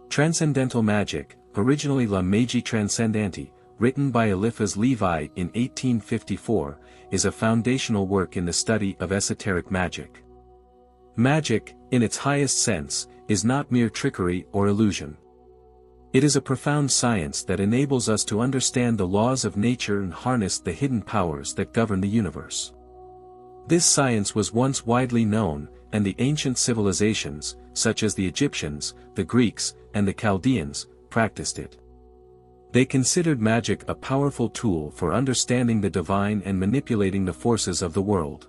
Transcendental Magic, originally La Magie Transcendente, written by Eliphas Lévi in 1854, is a foundational work in the study of esoteric magic. Magic, in its highest sense, is not mere trickery or illusion. It is a profound science that enables us to understand the laws of nature and harness the hidden powers that govern the universe. This science was once widely known, and the ancient civilizations, such as the Egyptians, the Greeks, and the Chaldeans, practiced it. They considered magic a powerful tool for understanding the divine and manipulating the forces of the world.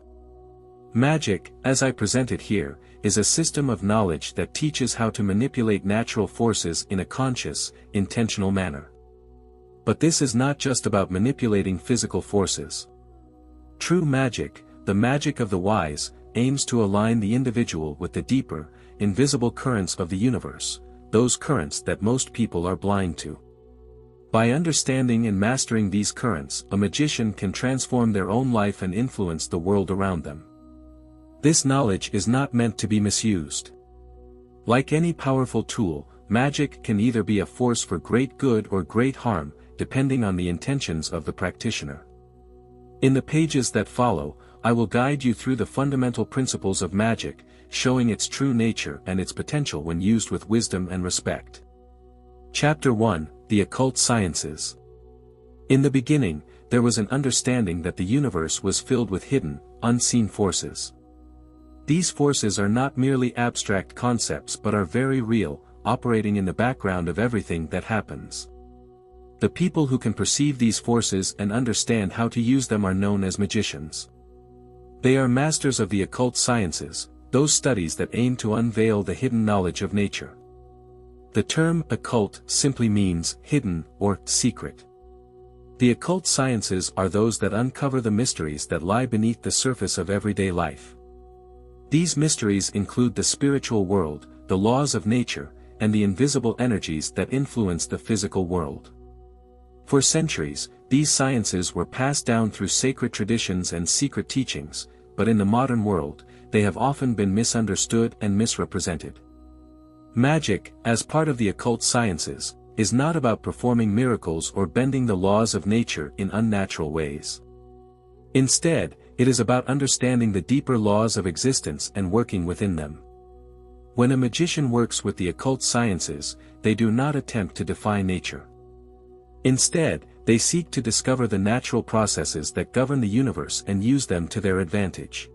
Magic, as I present it here, is a system of knowledge that teaches how to manipulate natural forces in a conscious, intentional manner. But this is not just about manipulating physical forces. True magic, the magic of the wise, aims to align the individual with the deeper, invisible currents of the universe, those currents that most people are blind to. By understanding and mastering these currents, a magician can transform their own life and influence the world around them. This knowledge is not meant to be misused. Like any powerful tool, magic can either be a force for great good or great harm, depending on the intentions of the practitioner. In the pages that follow, I will guide you through the fundamental principles of magic, showing its true nature and its potential when used with wisdom and respect. Chapter 1: The Occult Sciences. In the beginning, there was an understanding that the universe was filled with hidden, unseen forces. These forces are not merely abstract concepts but are very real, operating in the background of everything that happens. The people who can perceive these forces and understand how to use them are known as magicians. They are masters of the occult sciences, those studies that aim to unveil the hidden knowledge of nature. The term occult simply means hidden or secret. The occult sciences are those that uncover the mysteries that lie beneath the surface of everyday life. These mysteries include the spiritual world, the laws of nature, and the invisible energies that influence the physical world. For centuries, these sciences were passed down through sacred traditions and secret teachings, but in the modern world, they have often been misunderstood and misrepresented. Magic, as part of the occult sciences, is not about performing miracles or bending the laws of nature in unnatural ways. Instead, it is about understanding the deeper laws of existence and working within them. When a magician works with the occult sciences, they do not attempt to defy nature. Instead, they seek to discover the natural processes that govern the universe and use them to their advantage.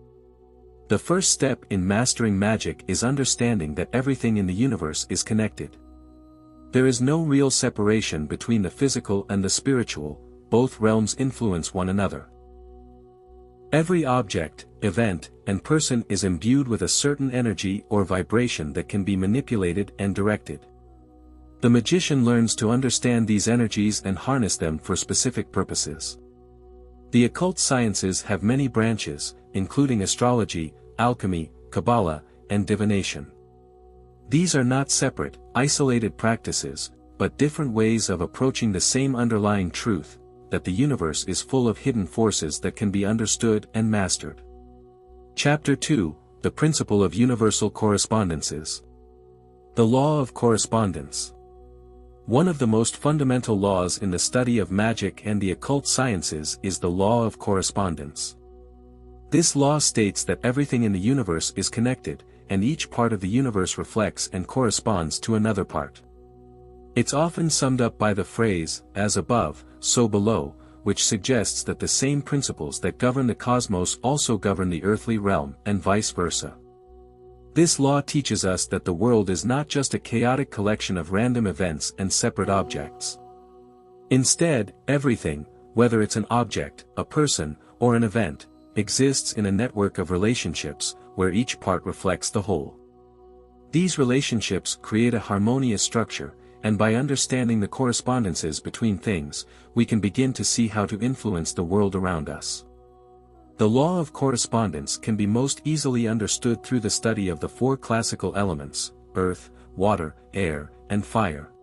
The first step in mastering magic is understanding that everything in the universe is connected. There is no real separation between the physical and the spiritual, both realms influence one another. Every object, event, and person is imbued with a certain energy or vibration that can be manipulated and directed. The magician learns to understand these energies and harness them for specific purposes. The occult sciences have many branches, including astrology, alchemy, Kabbalah, and divination. These are not separate, isolated practices, but different ways of approaching the same underlying truth, that the universe is full of hidden forces that can be understood and mastered. Chapter 2: The Principle of Universal Correspondences. The Law of Correspondence. One of the most fundamental laws in the study of magic and the occult sciences is the law of correspondence. This law states that everything in the universe is connected, and each part of the universe reflects and corresponds to another part. It's often summed up by the phrase, "as above, so below," which suggests that the same principles that govern the cosmos also govern the earthly realm, and vice versa. This law teaches us that the world is not just a chaotic collection of random events and separate objects. Instead, everything, whether it's an object, a person, or an event, exists in a network of relationships, where each part reflects the whole. These relationships create a harmonious structure, and by understanding the correspondences between things, we can begin to see how to influence the world around us. The law of correspondence can be most easily understood through the study of the four classical elements: earth, water, air, and fire.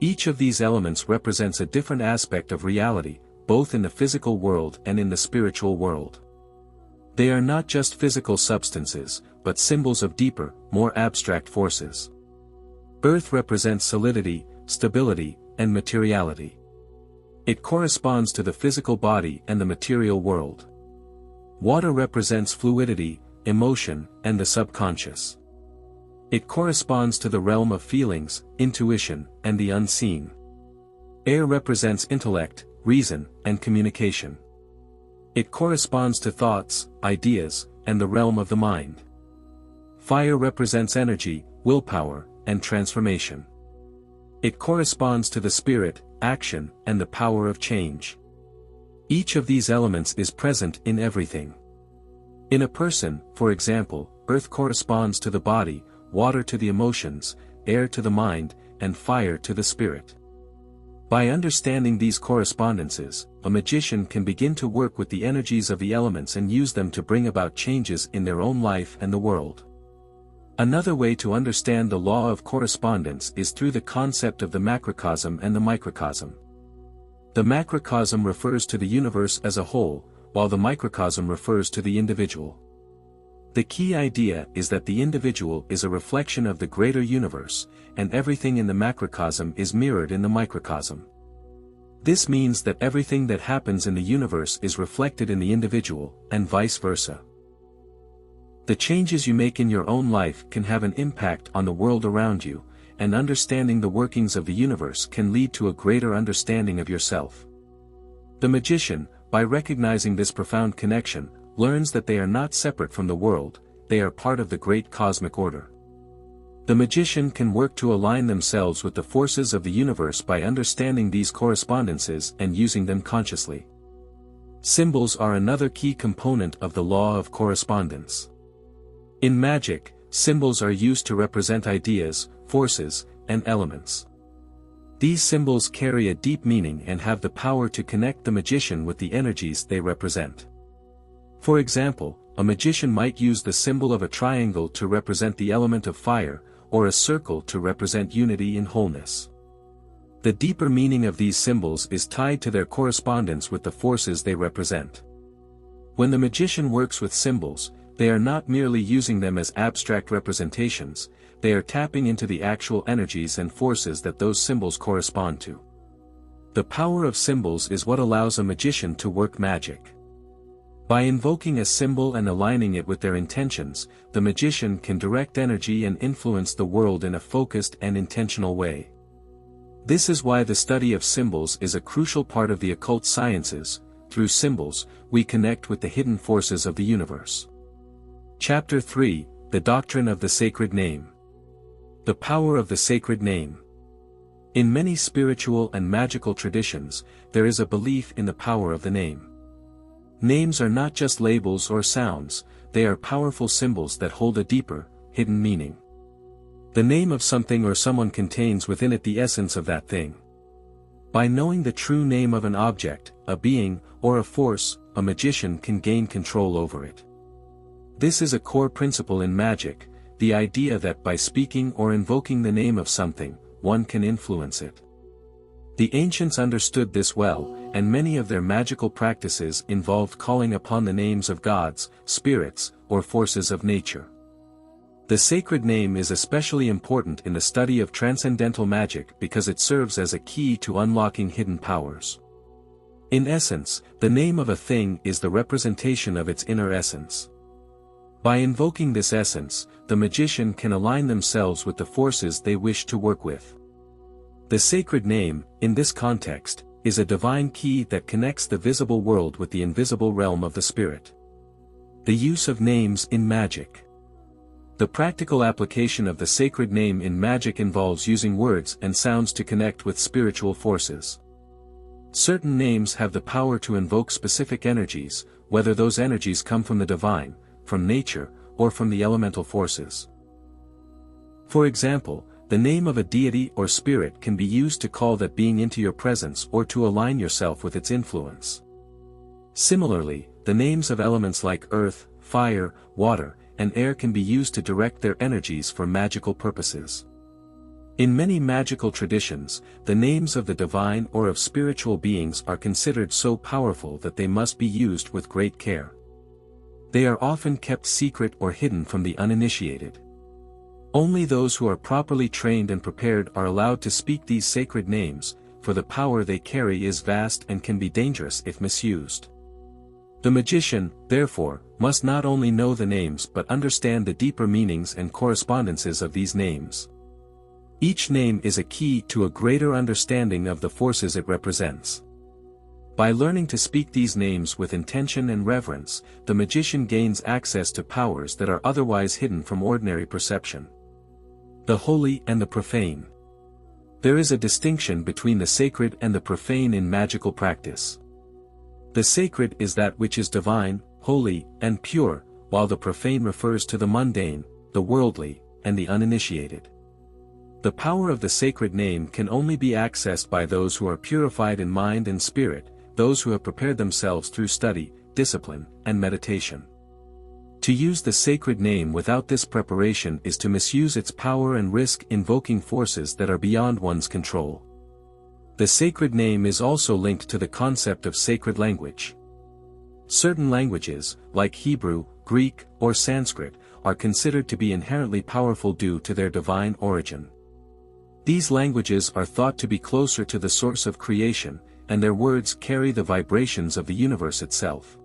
Each of these elements represents a different aspect of reality, both in the physical world and in the spiritual world. They are not just physical substances, but symbols of deeper, more abstract forces. Earth represents solidity, stability, and materiality. It corresponds to the physical body and the material world. Water represents fluidity, emotion, and the subconscious. It corresponds to the realm of feelings, intuition, and the unseen. Air represents intellect, reason, and communication. It corresponds to thoughts, ideas, and the realm of the mind. Fire represents energy, willpower, and transformation. It corresponds to the spirit, action, and the power of change. Each of these elements is present in everything. In a person, for example, earth corresponds to the body, water to the emotions, air to the mind, and fire to the spirit. By understanding these correspondences, a magician can begin to work with the energies of the elements and use them to bring about changes in their own life and the world. Another way to understand the law of correspondence is through the concept of the macrocosm and the microcosm. The macrocosm refers to the universe as a whole, while the microcosm refers to the individual. The key idea is that the individual is a reflection of the greater universe, and everything in the macrocosm is mirrored in the microcosm. This means that everything that happens in the universe is reflected in the individual, and vice versa. The changes you make in your own life can have an impact on the world around you, and understanding the workings of the universe can lead to a greater understanding of yourself. The magician, by recognizing this profound connection, learns that they are not separate from the world, they are part of the great cosmic order. The magician can work to align themselves with the forces of the universe by understanding these correspondences and using them consciously. Symbols are another key component of the law of correspondence. In magic, symbols are used to represent ideas, forces, and elements. These symbols carry a deep meaning and have the power to connect the magician with the energies they represent. For example, a magician might use the symbol of a triangle to represent the element of fire, or a circle to represent unity in wholeness. The deeper meaning of these symbols is tied to their correspondence with the forces they represent. When the magician works with symbols, they are not merely using them as abstract representations, they are tapping into the actual energies and forces that those symbols correspond to. The power of symbols is what allows a magician to work magic. By invoking a symbol and aligning it with their intentions, the magician can direct energy and influence the world in a focused and intentional way. This is why the study of symbols is a crucial part of the occult sciences. Through symbols, we connect with the hidden forces of the universe. Chapter 3, The Doctrine of the Sacred Name. The Power of the Sacred Name. In many spiritual and magical traditions, there is a belief in the power of the name. Names are not just labels or sounds, they are powerful symbols that hold a deeper, hidden meaning. The name of something or someone contains within it the essence of that thing. By knowing the true name of an object, a being, or a force, a magician can gain control over it. This is a core principle in magic, the idea that by speaking or invoking the name of something, one can influence it. The ancients understood this well, and many of their magical practices involved calling upon the names of gods, spirits, or forces of nature. The sacred name is especially important in the study of transcendental magic because it serves as a key to unlocking hidden powers. In essence, the name of a thing is the representation of its inner essence. By invoking this essence, the magician can align themselves with the forces they wish to work with. The sacred name, in this context, is a divine key that connects the visible world with the invisible realm of the spirit. The use of names in magic. The practical application of the sacred name in magic involves using words and sounds to connect with spiritual forces. Certain names have the power to invoke specific energies, whether those energies come from the divine, from nature, or from the elemental forces. For example, the name of a deity or spirit can be used to call that being into your presence or to align yourself with its influence. Similarly, the names of elements like earth, fire, water, and air can be used to direct their energies for magical purposes. In many magical traditions, the names of the divine or of spiritual beings are considered so powerful that they must be used with great care. They are often kept secret or hidden from the uninitiated. Only those who are properly trained and prepared are allowed to speak these sacred names, for the power they carry is vast and can be dangerous if misused. The magician, therefore, must not only know the names but understand the deeper meanings and correspondences of these names. Each name is a key to a greater understanding of the forces it represents. By learning to speak these names with intention and reverence, the magician gains access to powers that are otherwise hidden from ordinary perception. The holy and the profane. There is a distinction between the sacred and the profane in magical practice. The sacred is that which is divine, holy, and pure, while the profane refers to the mundane, the worldly, and the uninitiated. The power of the sacred name can only be accessed by those who are purified in mind and spirit, those who have prepared themselves through study, discipline, and meditation. To use the sacred name without this preparation is to misuse its power and risk invoking forces that are beyond one's control. The sacred name is also linked to the concept of sacred language. Certain languages, like Hebrew, Greek, or Sanskrit, are considered to be inherently powerful due to their divine origin. These languages are thought to be closer to the source of creation, and their words carry the vibrations of the universe itself.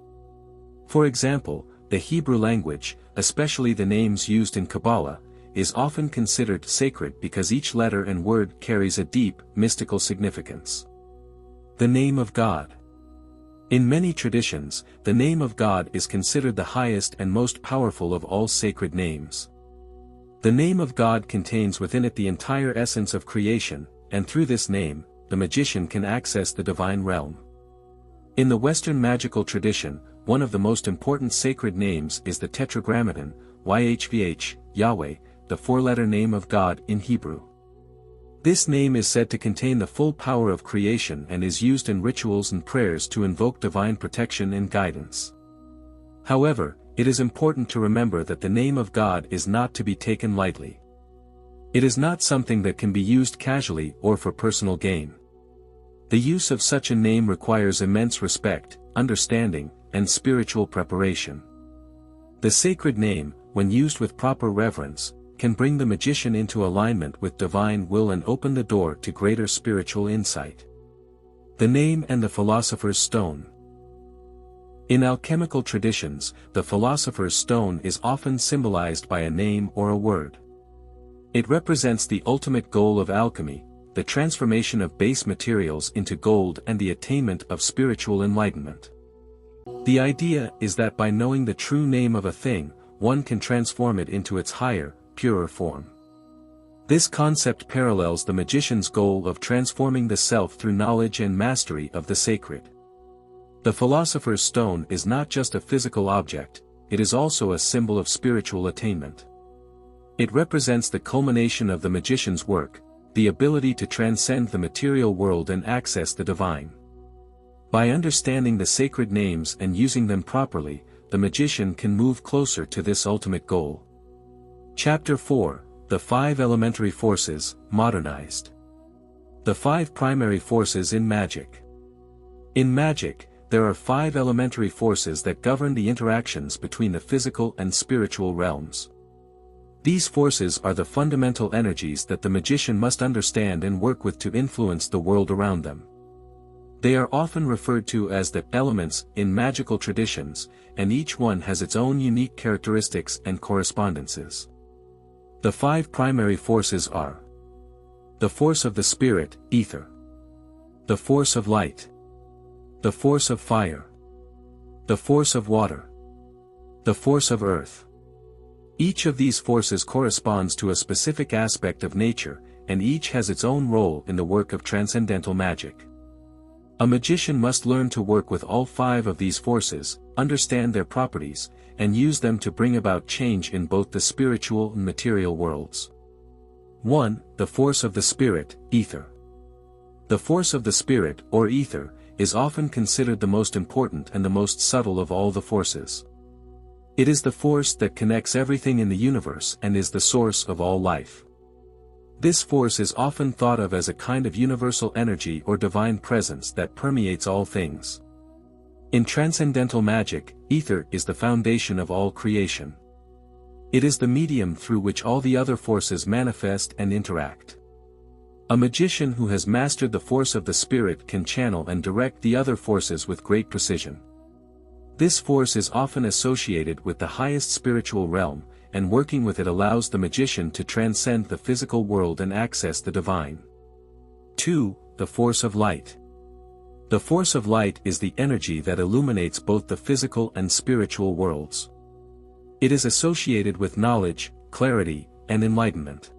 For example, the Hebrew language, especially the names used in Kabbalah, is often considered sacred because each letter and word carries a deep, mystical significance. The name of God. In many traditions, the name of God is considered the highest and most powerful of all sacred names. The name of God contains within it the entire essence of creation, and through this name, the magician can access the divine realm. In the Western magical tradition, one of the most important sacred names is the Tetragrammaton, YHVH, Yahweh, the four-letter name of God in Hebrew. This name is said to contain the full power of creation and is used in rituals and prayers to invoke divine protection and guidance. However, it is important to remember that the name of God is not to be taken lightly. It is not something that can be used casually or for personal gain. The use of such a name requires immense respect, understanding, and spiritual preparation. The sacred name, when used with proper reverence, can bring the magician into alignment with divine will and open the door to greater spiritual insight. The name and the philosopher's stone. In alchemical traditions, the philosopher's stone is often symbolized by a name or a word. It represents the ultimate goal of alchemy, the transformation of base materials into gold and the attainment of spiritual enlightenment. The idea is that by knowing the true name of a thing, one can transform it into its higher, purer form. This concept parallels the magician's goal of transforming the self through knowledge and mastery of the sacred. The philosopher's stone is not just a physical object, it is also a symbol of spiritual attainment. It represents the culmination of the magician's work, the ability to transcend the material world and access the divine. By understanding the sacred names and using them properly, the magician can move closer to this ultimate goal. Chapter 4, The 5 Elementary Forces, Modernized. The 5 Primary Forces in Magic. In magic, there are 5 elementary forces that govern the interactions between the physical and spiritual realms. These forces are the fundamental energies that the magician must understand and work with to influence the world around them. They are often referred to as the elements in magical traditions, and each one has its own unique characteristics and correspondences. The 5 primary forces are: the force of the spirit, ether; the force of light; the force of fire; the force of water; the force of earth. Each of these forces corresponds to a specific aspect of nature, and each has its own role in the work of transcendental magic. A magician must learn to work with all 5 of these forces, understand their properties, and use them to bring about change in both the spiritual and material worlds. 1. The force of the spirit, ether. The force of the spirit, or ether, is often considered the most important and the most subtle of all the forces. It is the force that connects everything in the universe and is the source of all life. This force is often thought of as a kind of universal energy or divine presence that permeates all things. In transcendental magic, ether is the foundation of all creation. It is the medium through which all the other forces manifest and interact. A magician who has mastered the force of the spirit can channel and direct the other forces with great precision. This force is often associated with the highest spiritual realm, and working with it allows the magician to transcend the physical world and access the divine. 2. The force of light. The force of light is the energy that illuminates both the physical and spiritual worlds. It is associated with knowledge, clarity, and enlightenment.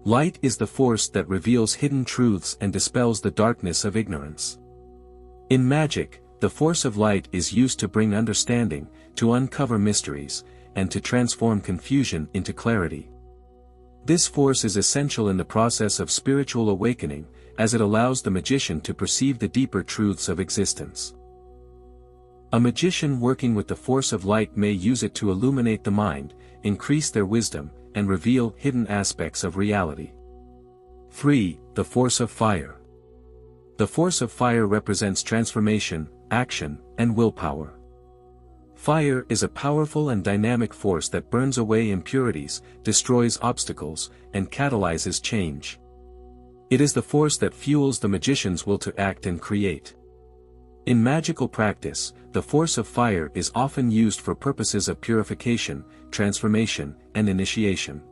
Light is the force that reveals hidden truths and dispels the darkness of ignorance. In magic, the force of light is used to bring understanding, to uncover mysteries, and to transform confusion into clarity. This force is essential in the process of spiritual awakening, as it allows the magician to perceive the deeper truths of existence. A magician working with the force of light may use it to illuminate the mind, increase their wisdom, and reveal hidden aspects of reality. 3. The force of fire. The force of fire represents transformation, action, and willpower. Fire is a powerful and dynamic force that burns away impurities, destroys obstacles, and catalyzes change. It is the force that fuels the magician's will to act and create. In magical practice, the force of fire is often used for purposes of purification, transformation, and initiation.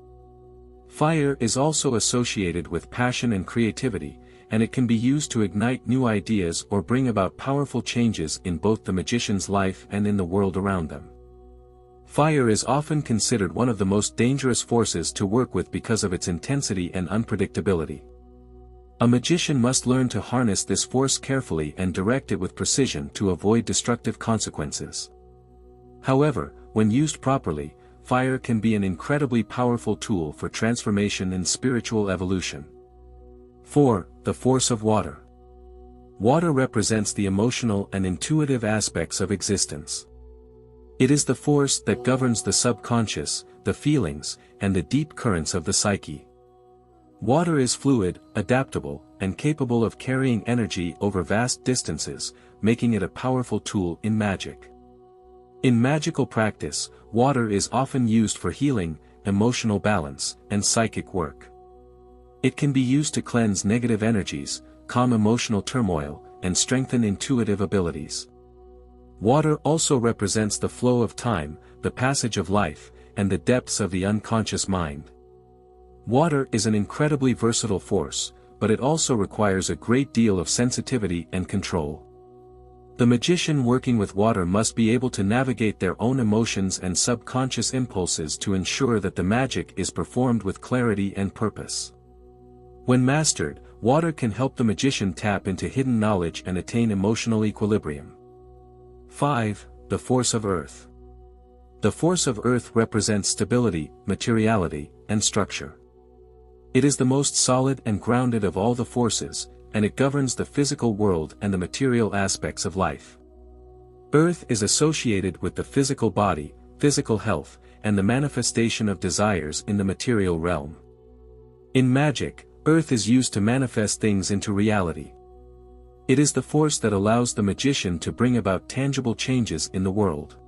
Fire is also associated with passion and creativity, and it can be used to ignite new ideas or bring about powerful changes in both the magician's life and in the world around them. Fire is often considered one of the most dangerous forces to work with because of its intensity and unpredictability. A magician must learn to harness this force carefully and direct it with precision to avoid destructive consequences. However, when used properly, fire can be an incredibly powerful tool for transformation and spiritual evolution. 4. The force of water. Water represents the emotional and intuitive aspects of existence. It is the force that governs the subconscious, the feelings, and the deep currents of the psyche. Water is fluid, adaptable, and capable of carrying energy over vast distances, making it a powerful tool in magic. In magical practice, water is often used for healing, emotional balance, and psychic work. It can be used to cleanse negative energies, calm emotional turmoil, and strengthen intuitive abilities. Water also represents the flow of time, the passage of life, and the depths of the unconscious mind. Water is an incredibly versatile force, but it also requires a great deal of sensitivity and control. The magician working with water must be able to navigate their own emotions and subconscious impulses to ensure that the magic is performed with clarity and purpose. When mastered, water can help the magician tap into hidden knowledge and attain emotional equilibrium. 5. The force of earth. The force of earth represents stability, materiality, and structure. It is the most solid and grounded of all the forces, and it governs the physical world and the material aspects of life. Earth is associated with the physical body, physical health, and the manifestation of desires in the material realm. In magic, earth is used to manifest things into reality. It is the force that allows the magician to bring about tangible changes in the world.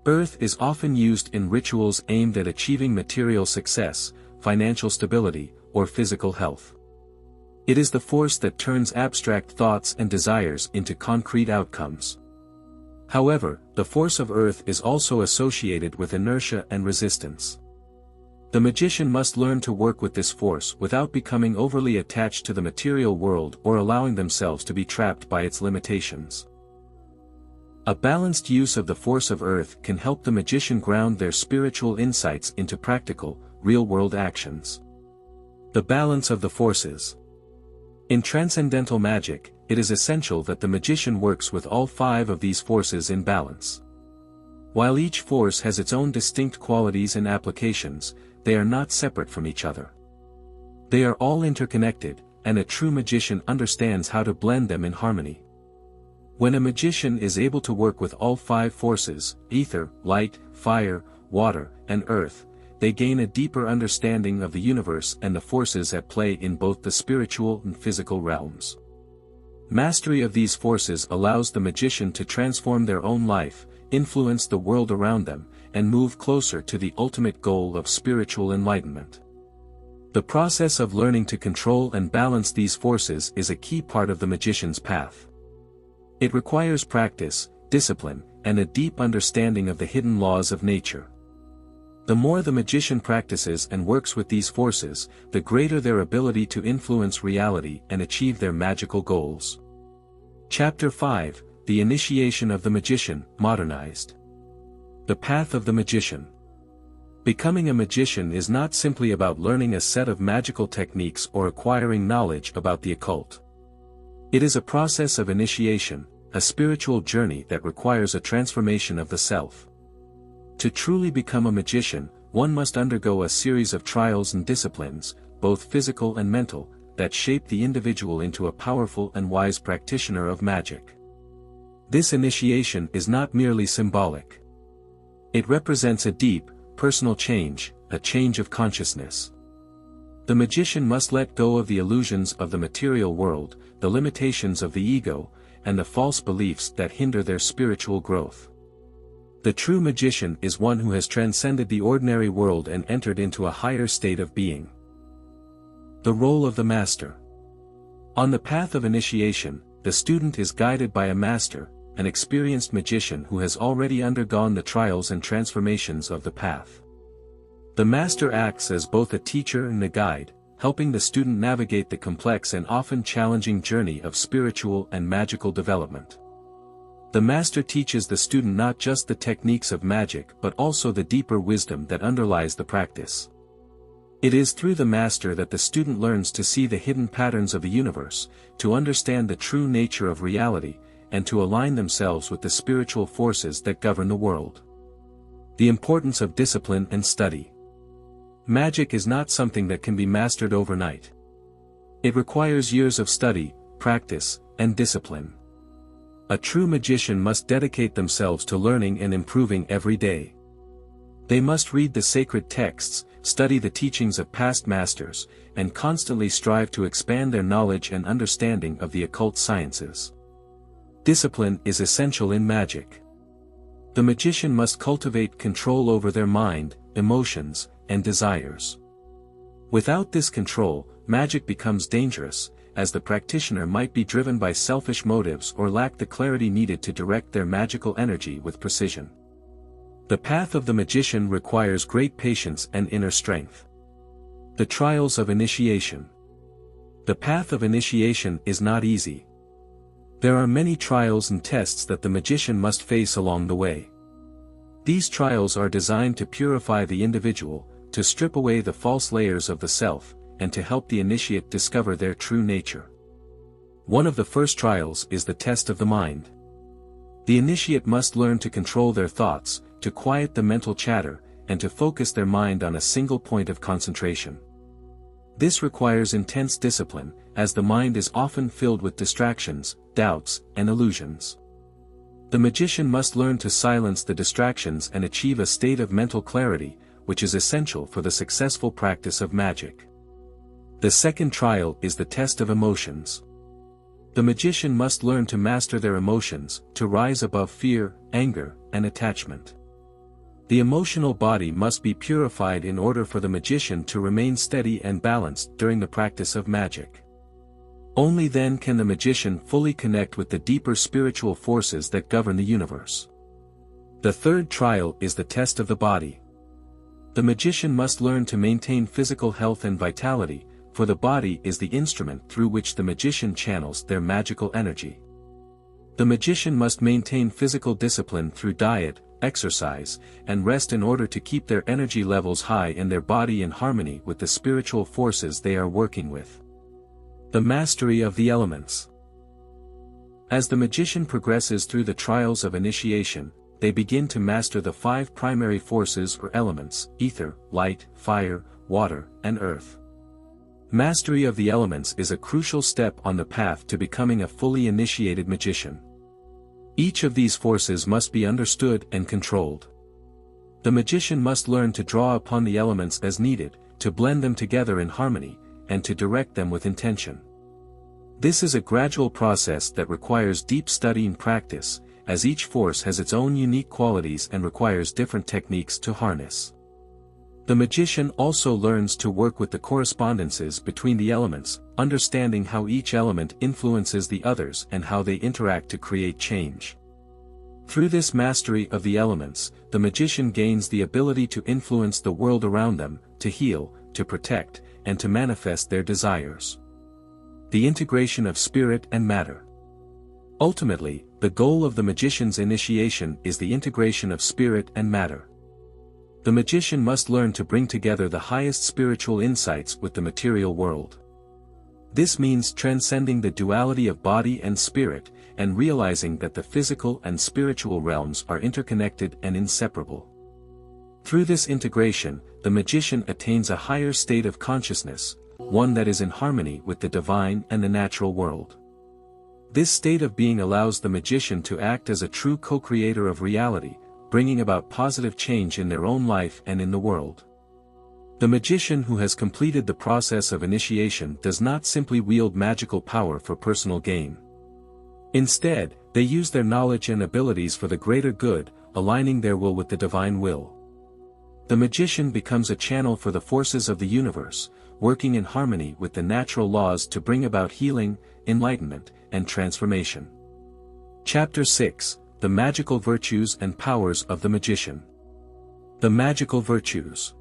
Earth is often used in rituals aimed at achieving material success, financial stability, or physical health. It is the force that turns abstract thoughts and desires into concrete outcomes. However, the force of earth is also associated with inertia and resistance. The magician must learn to work with this force without becoming overly attached to the material world or allowing themselves to be trapped by its limitations. A balanced use of the force of earth can help the magician ground their spiritual insights into practical, real-world actions. The balance of the forces. In Transcendental Magic, it is essential that the magician works with all 5 of these forces in balance. While each force has its own distinct qualities and applications, they are not separate from each other. They are all interconnected, and a true magician understands how to blend them in harmony. When a magician is able to work with all 5 forces, ether, light, fire, water, and earth, they gain a deeper understanding of the universe and the forces at play in both the spiritual and physical realms. Mastery of these forces allows the magician to transform their own life, influence the world around them, and move closer to the ultimate goal of spiritual enlightenment. The process of learning to control and balance these forces is a key part of the magician's path. It requires practice, discipline, and a deep understanding of the hidden laws of nature. The more the magician practices and works with these forces, the greater their ability to influence reality and achieve their magical goals. Chapter 5: The Initiation of the Magician, Modernized. The Path of the Magician. Becoming a magician is not simply about learning a set of magical techniques or acquiring knowledge about the occult. It is a process of initiation, a spiritual journey that requires a transformation of the self. To truly become a magician, one must undergo a series of trials and disciplines, both physical and mental, that shape the individual into a powerful and wise practitioner of magic. This initiation is not merely symbolic. It represents a deep, personal change, a change of consciousness. The magician must let go of the illusions of the material world, the limitations of the ego, and the false beliefs that hinder their spiritual growth. The true magician is one who has transcended the ordinary world and entered into a higher state of being. The role of the master. On the path of initiation, the student is guided by a master, an experienced magician who has already undergone the trials and transformations of the path. The master acts as both a teacher and a guide, helping the student navigate the complex and often challenging journey of spiritual and magical development. The master teaches the student not just the techniques of magic but also the deeper wisdom that underlies the practice. It is through the master that the student learns to see the hidden patterns of the universe, to understand the true nature of reality, and to align themselves with the spiritual forces that govern the world. The importance of discipline and study. Magic is not something that can be mastered overnight. It requires years of study, practice, and discipline. A true magician must dedicate themselves to learning and improving every day. They must read the sacred texts, study the teachings of past masters, and constantly strive to expand their knowledge and understanding of the occult sciences. Discipline is essential in magic. The magician must cultivate control over their mind, emotions, and desires. Without this control, magic becomes dangerous, as the practitioner might be driven by selfish motives or lack the clarity needed to direct their magical energy with precision. The path of the magician requires great patience and inner strength. The trials of initiation. The path of initiation is not easy. There are many trials and tests that the magician must face along the way. These trials are designed to purify the individual, to strip away the false layers of the self, and to help the initiate discover their true nature. One of the first trials is the test of the mind. The initiate must learn to control their thoughts, to quiet the mental chatter, and to focus their mind on a single point of concentration. This requires intense discipline, as the mind is often filled with distractions, doubts, and illusions. The magician must learn to silence the distractions and achieve a state of mental clarity, which is essential for the successful practice of magic. The second trial is the test of emotions. The magician must learn to master their emotions, to rise above fear, anger, and attachment. The emotional body must be purified in order for the magician to remain steady and balanced during the practice of magic. Only then can the magician fully connect with the deeper spiritual forces that govern the universe. The third trial is the test of the body. The magician must learn to maintain physical health and vitality, for the body is the instrument through which the magician channels their magical energy. The magician must maintain physical discipline through diet, exercise, and rest in order to keep their energy levels high and their body in harmony with the spiritual forces they are working with. The mastery of the elements. As the magician progresses through the trials of initiation, they begin to master the 5 primary forces or elements: ether, light, fire, water, and earth. Mastery of the elements is a crucial step on the path to becoming a fully initiated magician. Each of these forces must be understood and controlled. The magician must learn to draw upon the elements as needed, to blend them together in harmony, and to direct them with intention. This is a gradual process that requires deep study and practice, as each force has its own unique qualities and requires different techniques to harness. The magician also learns to work with the correspondences between the elements, understanding how each element influences the others and how they interact to create change. Through this mastery of the elements, the magician gains the ability to influence the world around them, to heal, to protect, and to manifest their desires. The integration of spirit and matter. Ultimately, the goal of the magician's initiation is the integration of spirit and matter. The magician must learn to bring together the highest spiritual insights with the material world. This means transcending the duality of body and spirit, and realizing that the physical and spiritual realms are interconnected and inseparable. Through this integration, the magician attains a higher state of consciousness, one that is in harmony with the divine and the natural world. This state of being allows the magician to act as a true co-creator of reality, bringing about positive change in their own life and in the world. The magician who has completed the process of initiation does not simply wield magical power for personal gain. Instead, they use their knowledge and abilities for the greater good, aligning their will with the divine will. The magician becomes a channel for the forces of the universe, working in harmony with the natural laws to bring about healing, enlightenment, and transformation. Chapter 6: The Magical Virtues and Powers of the Magician. The Magical Virtues.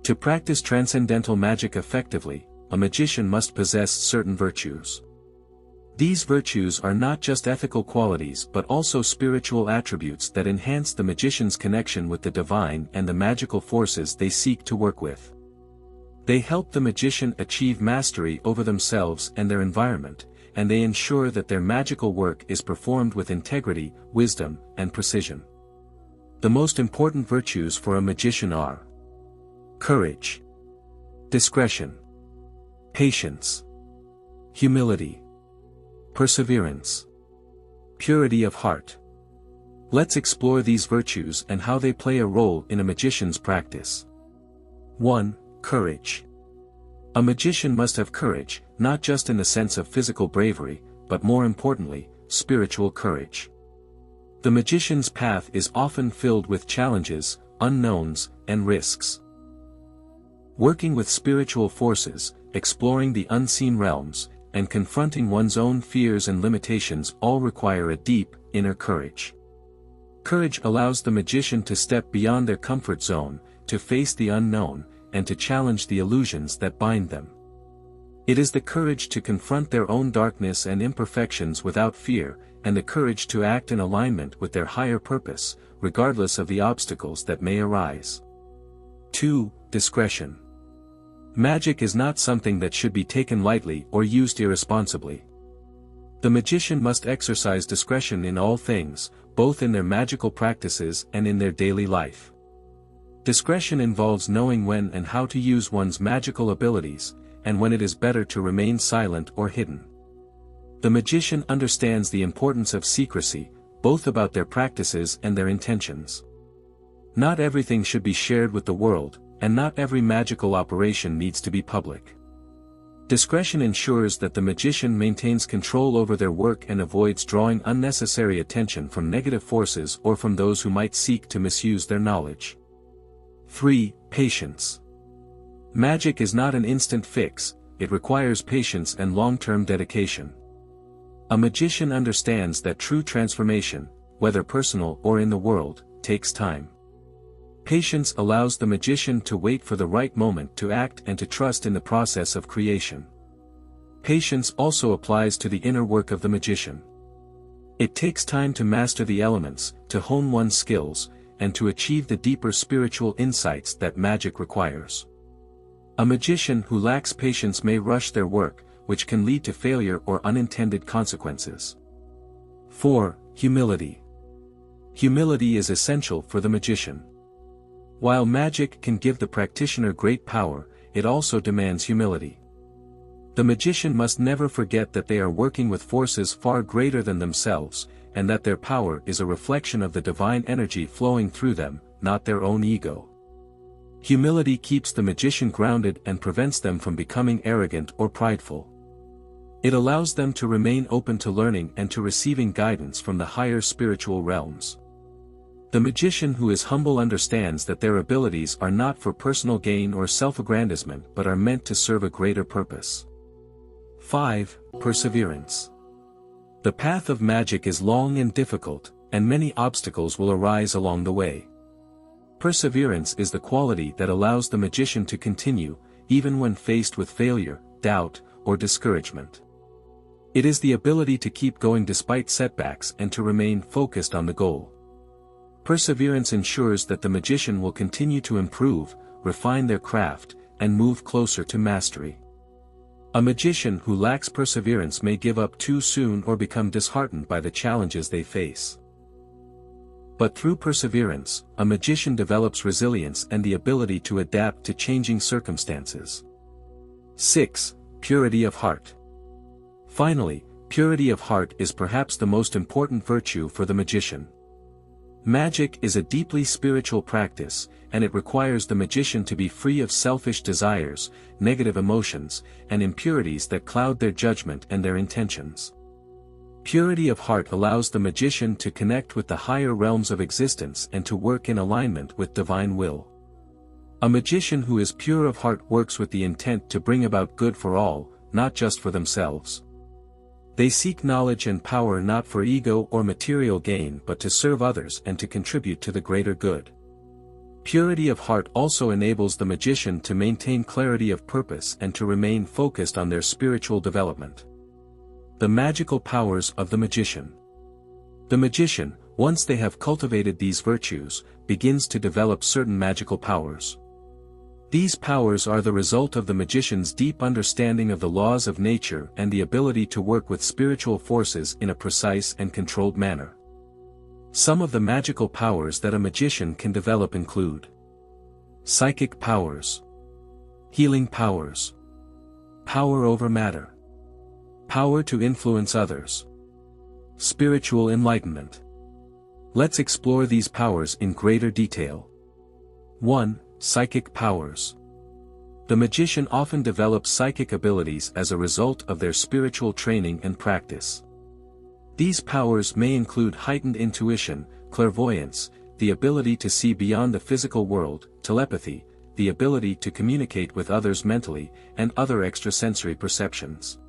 To practice transcendental magic effectively, a magician must possess certain virtues. These virtues are not just ethical qualities but also spiritual attributes that enhance the magician's connection with the divine and the magical forces they seek to work with. They help the magician achieve mastery over themselves and their environment, and they ensure that their magical work is performed with integrity, wisdom, and precision. The most important virtues for a magician are courage, discretion, patience, humility, perseverance, purity of heart. Let's explore these virtues and how they play a role in a magician's practice. 1. Courage. A magician must have courage, not just in the sense of physical bravery, but more importantly, spiritual courage. The magician's path is often filled with challenges, unknowns, and risks. Working with spiritual forces, exploring the unseen realms, and confronting one's own fears and limitations all require a deep, inner courage. Courage allows the magician to step beyond their comfort zone, to face the unknown, and to challenge the illusions that bind them. It is the courage to confront their own darkness and imperfections without fear, and the courage to act in alignment with their higher purpose, regardless of the obstacles that may arise. 2. Discretion. Magic is not something that should be taken lightly or used irresponsibly. The magician must exercise discretion in all things, both in their magical practices and in their daily life. Discretion involves knowing when and how to use one's magical abilities, and when it is better to remain silent or hidden. The magician understands the importance of secrecy, both about their practices and their intentions. Not everything should be shared with the world, and not every magical operation needs to be public. Discretion ensures that the magician maintains control over their work and avoids drawing unnecessary attention from negative forces or from those who might seek to misuse their knowledge. 3. Patience. Magic is not an instant fix, it requires patience and long-term dedication. A magician understands that true transformation, whether personal or in the world, takes time. Patience allows the magician to wait for the right moment to act and to trust in the process of creation. Patience also applies to the inner work of the magician. It takes time to master the elements, to hone one's skills, and to achieve the deeper spiritual insights that magic requires. A magician who lacks patience may rush their work, which can lead to failure or unintended consequences. 4. Humility. Humility is essential for the magician. While magic can give the practitioner great power, it also demands humility. The magician must never forget that they are working with forces far greater than themselves, and that their power is a reflection of the divine energy flowing through them, not their own ego. Humility keeps the magician grounded and prevents them from becoming arrogant or prideful. It allows them to remain open to learning and to receiving guidance from the higher spiritual realms. The magician who is humble understands that their abilities are not for personal gain or self-aggrandizement but are meant to serve a greater purpose. 5. Perseverance. The path of magic is long and difficult, and many obstacles will arise along the way. Perseverance is the quality that allows the magician to continue, even when faced with failure, doubt, or discouragement. It is the ability to keep going despite setbacks and to remain focused on the goal. Perseverance ensures that the magician will continue to improve, refine their craft, and move closer to mastery. A magician who lacks perseverance may give up too soon or become disheartened by the challenges they face. But through perseverance, a magician develops resilience and the ability to adapt to changing circumstances. 6. Purity of heart. Finally, purity of heart is perhaps the most important virtue for the magician. Magic is a deeply spiritual practice, and it requires the magician to be free of selfish desires, negative emotions, and impurities that cloud their judgment and their intentions. Purity of heart allows the magician to connect with the higher realms of existence and to work in alignment with divine will. A magician who is pure of heart works with the intent to bring about good for all, not just for themselves. They seek knowledge and power not for ego or material gain but to serve others and to contribute to the greater good. Purity of heart also enables the magician to maintain clarity of purpose and to remain focused on their spiritual development. The magical powers of the magician. The magician, once they have cultivated these virtues, begins to develop certain magical powers. These powers are the result of the magician's deep understanding of the laws of nature and the ability to work with spiritual forces in a precise and controlled manner. Some of the magical powers that a magician can develop include psychic powers, healing powers, power over matter, power to influence others, spiritual enlightenment. Let's explore these powers in greater detail. 1. Psychic powers. The magician often develops psychic abilities as a result of their spiritual training and practice. These powers may include heightened intuition, clairvoyance, the ability to see beyond the physical world, telepathy, the ability to communicate with others mentally, and other extrasensory perceptions.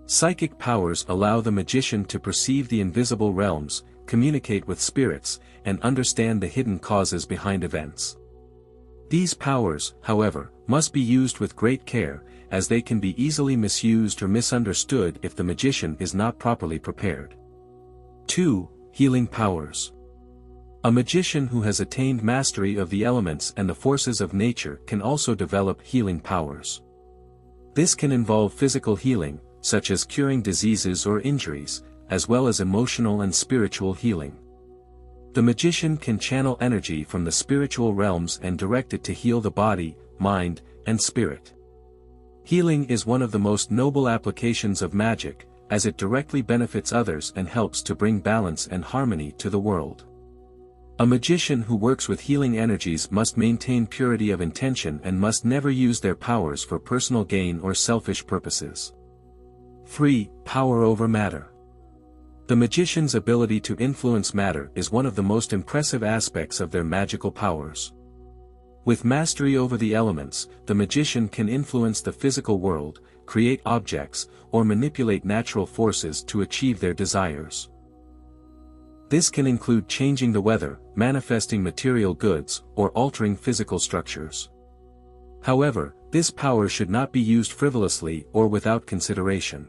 Psychic powers allow the magician to perceive the invisible realms, communicate with spirits, and understand the hidden causes behind events. These powers, however, must be used with great care, as they can be easily misused or misunderstood if the magician is not properly prepared. 2. Healing powers. A magician who has attained mastery of the elements and the forces of nature can also develop healing powers. This can involve physical healing, such as curing diseases or injuries, as well as emotional and spiritual healing. The magician can channel energy from the spiritual realms and direct it to heal the body, mind, and spirit. Healing is one of the most noble applications of magic, as it directly benefits others and helps to bring balance and harmony to the world. A magician who works with healing energies must maintain purity of intention and must never use their powers for personal gain or selfish purposes. 3. Power over matter. The magician's ability to influence matter is one of the most impressive aspects of their magical powers. With mastery over the elements, the magician can influence the physical world, create objects, or manipulate natural forces to achieve their desires. This can include changing the weather, manifesting material goods, or altering physical structures. However, this power should not be used frivolously or without consideration.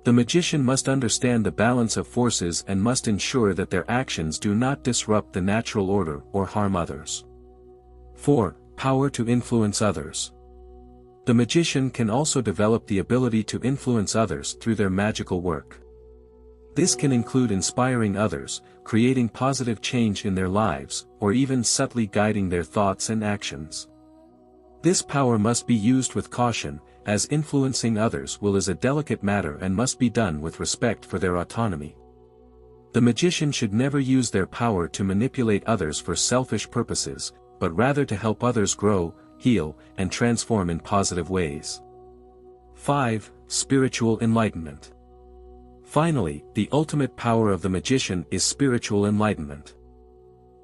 The magician must understand the balance of forces and must ensure that their actions do not disrupt the natural order or harm others. 4. Power to influence others. The magician can also develop the ability to influence others through their magical work. This can include inspiring others, creating positive change in their lives, or even subtly guiding their thoughts and actions. This power must be used with caution, as influencing others is a delicate matter and must be done with respect for their autonomy. The magician should never use their power to manipulate others for selfish purposes, but rather to help others grow, heal, and transform in positive ways. 5. Spiritual enlightenment. Finally, the ultimate power of the magician is spiritual enlightenment.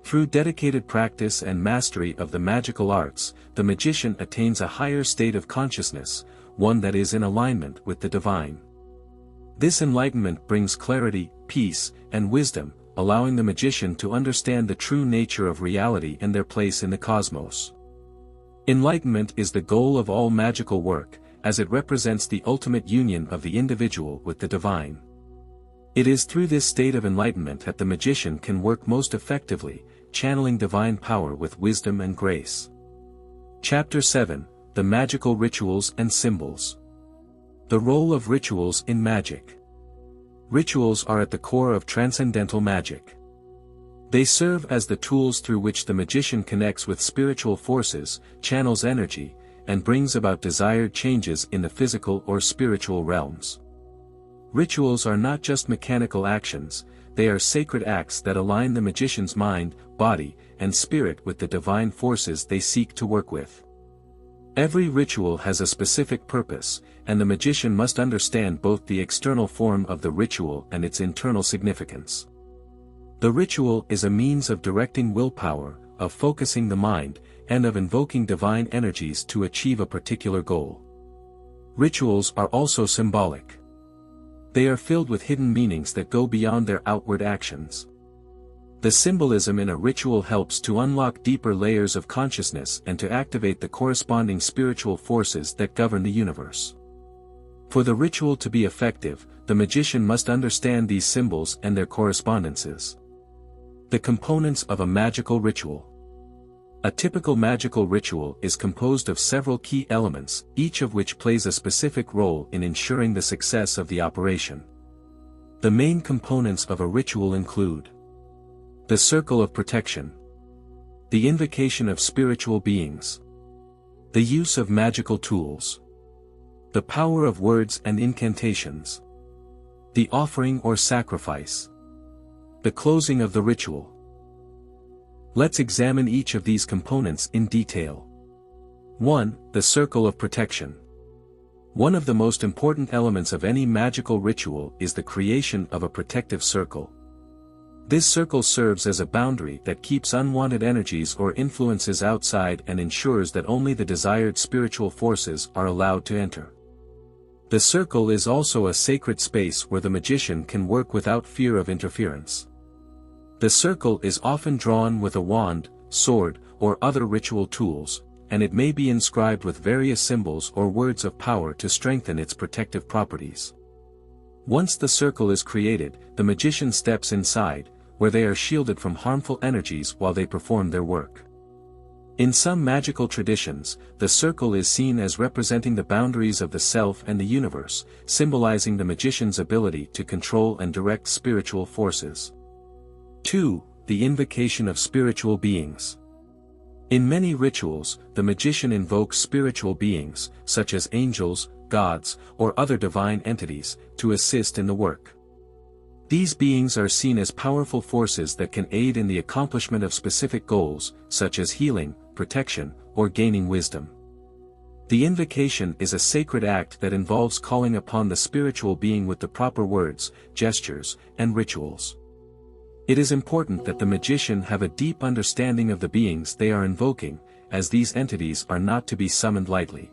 Through dedicated practice and mastery of the magical arts, the magician attains a higher state of consciousness, one that is in alignment with the divine. This enlightenment brings clarity, peace, and wisdom, allowing the magician to understand the true nature of reality and their place in the cosmos. Enlightenment is the goal of all magical work, as it represents the ultimate union of the individual with the divine. It is through this state of enlightenment that the magician can work most effectively, channeling divine power with wisdom and grace. Chapter 7. The Magical Rituals and Symbols. The role of rituals in magic. Rituals are at the core of transcendental magic. They serve as the tools through which the magician connects with spiritual forces, channels energy, and brings about desired changes in the physical or spiritual realms. Rituals are not just mechanical actions, they are sacred acts that align the magician's mind, body, and spirit with the divine forces they seek to work with. Every ritual has a specific purpose, and the magician must understand both the external form of the ritual and its internal significance. The ritual is a means of directing willpower, of focusing the mind, and of invoking divine energies to achieve a particular goal. Rituals are also symbolic. They are filled with hidden meanings that go beyond their outward actions. The symbolism in a ritual helps to unlock deeper layers of consciousness and to activate the corresponding spiritual forces that govern the universe. For the ritual to be effective, the magician must understand these symbols and their correspondences. The components of a magical ritual. A typical magical ritual is composed of several key elements, each of which plays a specific role in ensuring the success of the operation. The main components of a ritual include the circle of protection, the invocation of spiritual beings, the use of magical tools, the power of words and incantations, the offering or sacrifice, the closing of the ritual. Let's examine each of these components in detail. 1. The circle of protection. One of the most important elements of any magical ritual is the creation of a protective circle. This circle serves as a boundary that keeps unwanted energies or influences outside and ensures that only the desired spiritual forces are allowed to enter. The circle is also a sacred space where the magician can work without fear of interference. The circle is often drawn with a wand, sword, or other ritual tools, and it may be inscribed with various symbols or words of power to strengthen its protective properties. Once the circle is created, the magician steps inside, where they are shielded from harmful energies while they perform their work. In some magical traditions, the circle is seen as representing the boundaries of the self and the universe, symbolizing the magician's ability to control and direct spiritual forces. 2. The invocation of spiritual beings. In many rituals, the magician invokes spiritual beings, such as angels, gods, or other divine entities, to assist in the work. These beings are seen as powerful forces that can aid in the accomplishment of specific goals, such as healing, protection, or gaining wisdom. The invocation is a sacred act that involves calling upon the spiritual being with the proper words, gestures, and rituals. It is important that the magician have a deep understanding of the beings they are invoking, as these entities are not to be summoned lightly.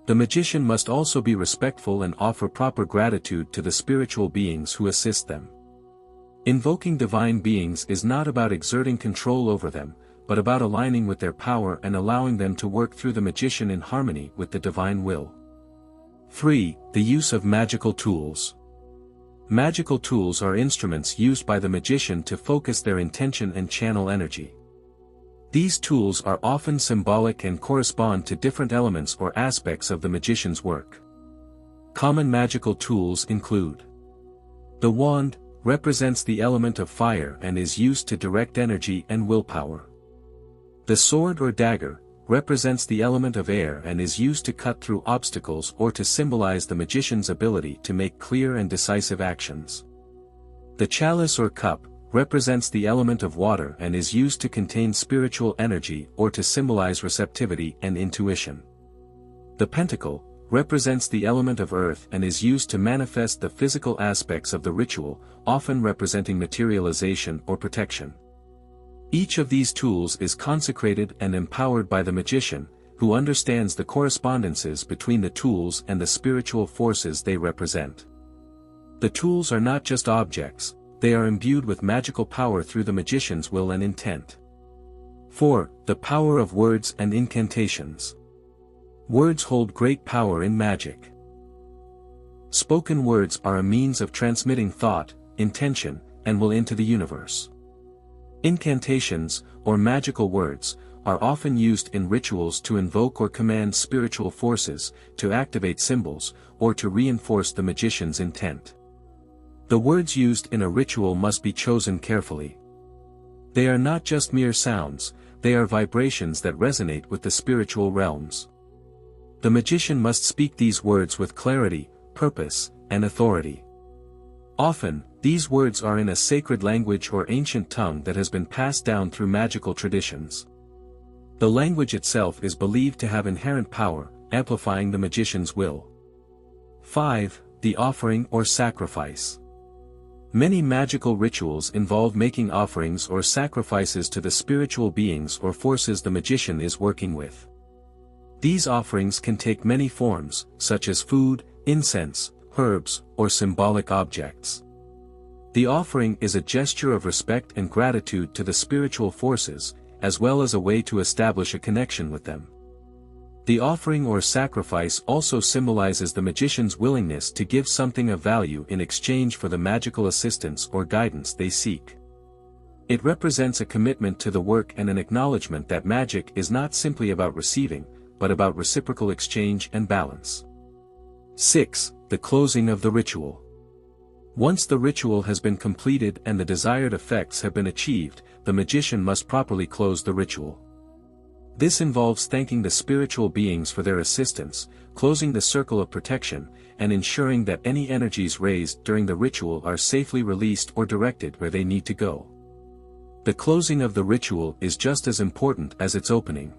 The magician must also be respectful and offer proper gratitude to the spiritual beings who assist them. Invoking divine beings is not about exerting control over them, but about aligning with their power and allowing them to work through the magician in harmony with the divine will. 3. The use of magical tools. Magical tools are instruments used by the magician to focus their intention and channel energy. These tools are often symbolic and correspond to different elements or aspects of the magician's work. Common magical tools include: the wand represents the element of fire and is used to direct energy and willpower. The sword or dagger represents the element of air and is used to cut through obstacles or to symbolize the magician's ability to make clear and decisive actions. The chalice or cup represents the element of water and is used to contain spiritual energy or to symbolize receptivity and intuition. The pentacle represents the element of earth and is used to manifest the physical aspects of the ritual, often representing materialization or protection. Each of these tools is consecrated and empowered by the magician, who understands the correspondences between the tools and the spiritual forces they represent. The tools are not just objects, they are imbued with magical power through the magician's will and intent. 4. The power of words and incantations. Words hold great power in magic. Spoken words are a means of transmitting thought, intention, and will into the universe. Incantations, or magical words, are often used in rituals to invoke or command spiritual forces, to activate symbols, or to reinforce the magician's intent. The words used in a ritual must be chosen carefully. They are not just mere sounds, they are vibrations that resonate with the spiritual realms. The magician must speak these words with clarity, purpose, and authority. Often, these words are in a sacred language or ancient tongue that has been passed down through magical traditions. The language itself is believed to have inherent power, amplifying the magician's will. 5. The offering or sacrifice. Many magical rituals involve making offerings or sacrifices to the spiritual beings or forces the magician is working with. These offerings can take many forms, such as food, incense, herbs, or symbolic objects. The offering is a gesture of respect and gratitude to the spiritual forces, as well as a way to establish a connection with them. The offering or sacrifice also symbolizes the magician's willingness to give something of value in exchange for the magical assistance or guidance they seek. It represents a commitment to the work and an acknowledgement that magic is not simply about receiving, but about reciprocal exchange and balance. 6. The closing of the ritual. Once the ritual has been completed and the desired effects have been achieved, the magician must properly close the ritual. This involves thanking the spiritual beings for their assistance, closing the circle of protection, and ensuring that any energies raised during the ritual are safely released or directed where they need to go. The closing of the ritual is just as important as its opening.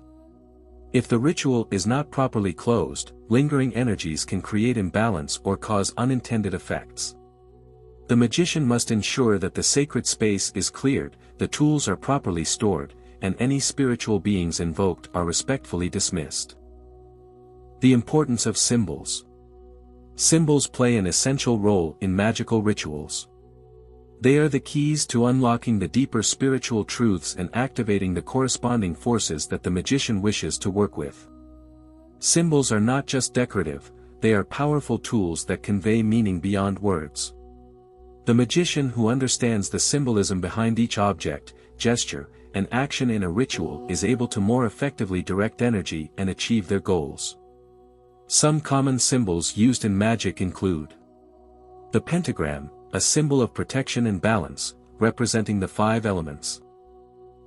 If the ritual is not properly closed, lingering energies can create imbalance or cause unintended effects. The magician must ensure that the sacred space is cleared, the tools are properly stored, and any spiritual beings invoked are respectfully dismissed. The importance of symbols. Symbols play an essential role in magical rituals. They are the keys to unlocking the deeper spiritual truths and activating the corresponding forces that the magician wishes to work with. Symbols are not just decorative, they are powerful tools that convey meaning beyond words. The magician who understands the symbolism behind each object, gesture, and action in a ritual is able to more effectively direct energy and achieve their goals. Some common symbols used in magic include the pentagram, a symbol of protection and balance, representing the 5 elements.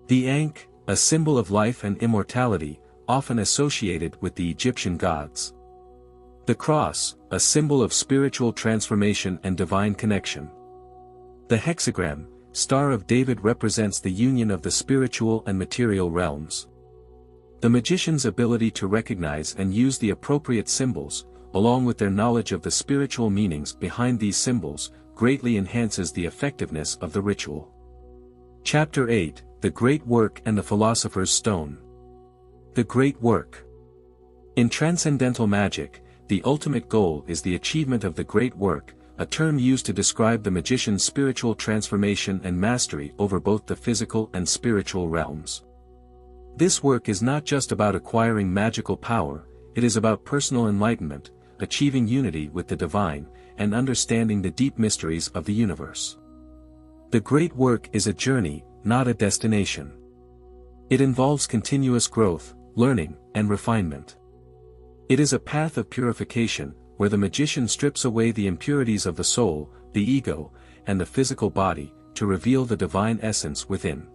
The ankh, a symbol of life and immortality, often associated with the Egyptian gods. The cross, a symbol of spiritual transformation and divine connection. The hexagram, Star of David, represents the union of the spiritual and material realms. The magician's ability to recognize and use the appropriate symbols, along with their knowledge of the spiritual meanings behind these symbols, greatly enhances the effectiveness of the ritual. Chapter 8, The Great Work and the Philosopher's Stone. The Great Work. In Transcendental Magic, the ultimate goal is the achievement of the Great Work, a term used to describe the magician's spiritual transformation and mastery over both the physical and spiritual realms. This work is not just about acquiring magical power, it is about personal enlightenment, achieving unity with the divine, and understanding the deep mysteries of the universe. The Great Work is a journey, not a destination. It involves continuous growth, learning, and refinement. It is a path of purification, where the magician strips away the impurities of the soul, the ego, and the physical body, to reveal the divine essence within.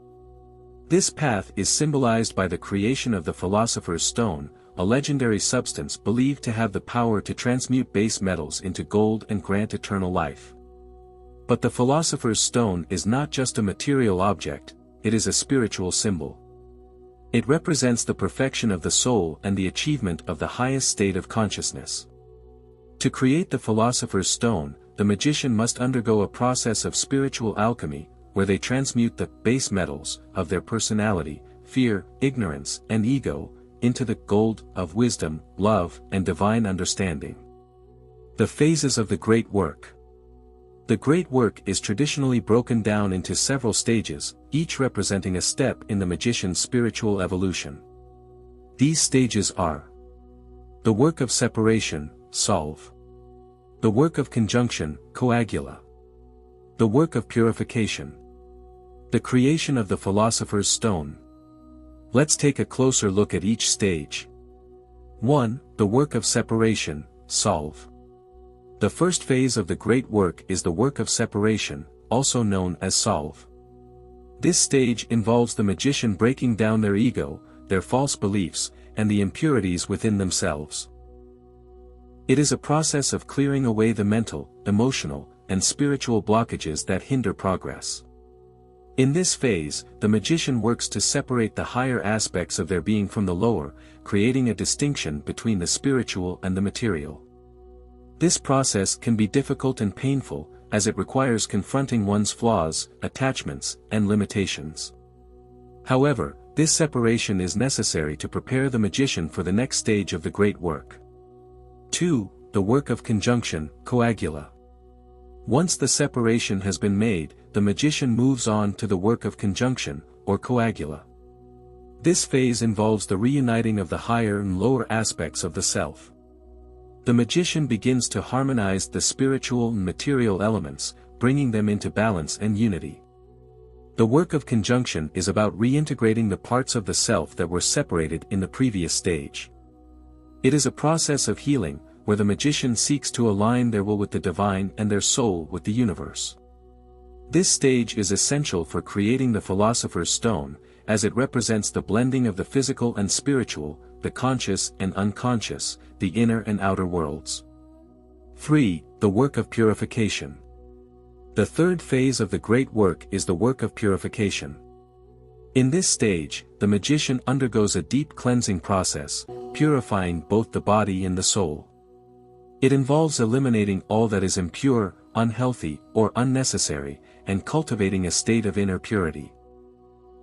This path is symbolized by the creation of the Philosopher's Stone, a legendary substance believed to have the power to transmute base metals into gold and grant eternal life. But the Philosopher's Stone is not just a material object, it is a spiritual symbol. It represents the perfection of the soul and the achievement of the highest state of consciousness. To create the Philosopher's Stone, the magician must undergo a process of spiritual alchemy, where they transmute the base metals of their personality, fear, ignorance, and ego, into the gold of wisdom, love, and divine understanding. The phases of the Great Work. The Great Work is traditionally broken down into several stages, each representing a step in the magician's spiritual evolution. These stages are: the work of separation, solve; the work of conjunction, coagula; the work of purification; the creation of the Philosopher's Stone. Let's take a closer look at each stage. 1. The work of separation, solve. The first phase of the Great Work is the work of separation, also known as solve. This stage involves the magician breaking down their ego, their false beliefs, and the impurities within themselves. It is a process of clearing away the mental, emotional, and spiritual blockages that hinder progress. In this phase, the magician works to separate the higher aspects of their being from the lower, creating a distinction between the spiritual and the material. This process can be difficult and painful, as it requires confronting one's flaws, attachments, and limitations. However, this separation is necessary to prepare the magician for the next stage of the Great Work. 2. The work of conjunction, coagula. Once the separation has been made, the magician moves on to the work of conjunction, or coagula. This phase involves the reuniting of the higher and lower aspects of the self. The magician begins to harmonize the spiritual and material elements, bringing them into balance and unity. The work of conjunction is about reintegrating the parts of the self that were separated in the previous stage. It is a process of healing, where the magician seeks to align their will with the divine and their soul with the universe. This stage is essential for creating the Philosopher's Stone, as it represents the blending of the physical and spiritual, the conscious and unconscious, the inner and outer worlds. 3. The work of purification. The third phase of the Great Work is the work of purification. In this stage, the magician undergoes a deep cleansing process, purifying both the body and the soul. It involves eliminating all that is impure, unhealthy, or unnecessary, and cultivating a state of inner purity.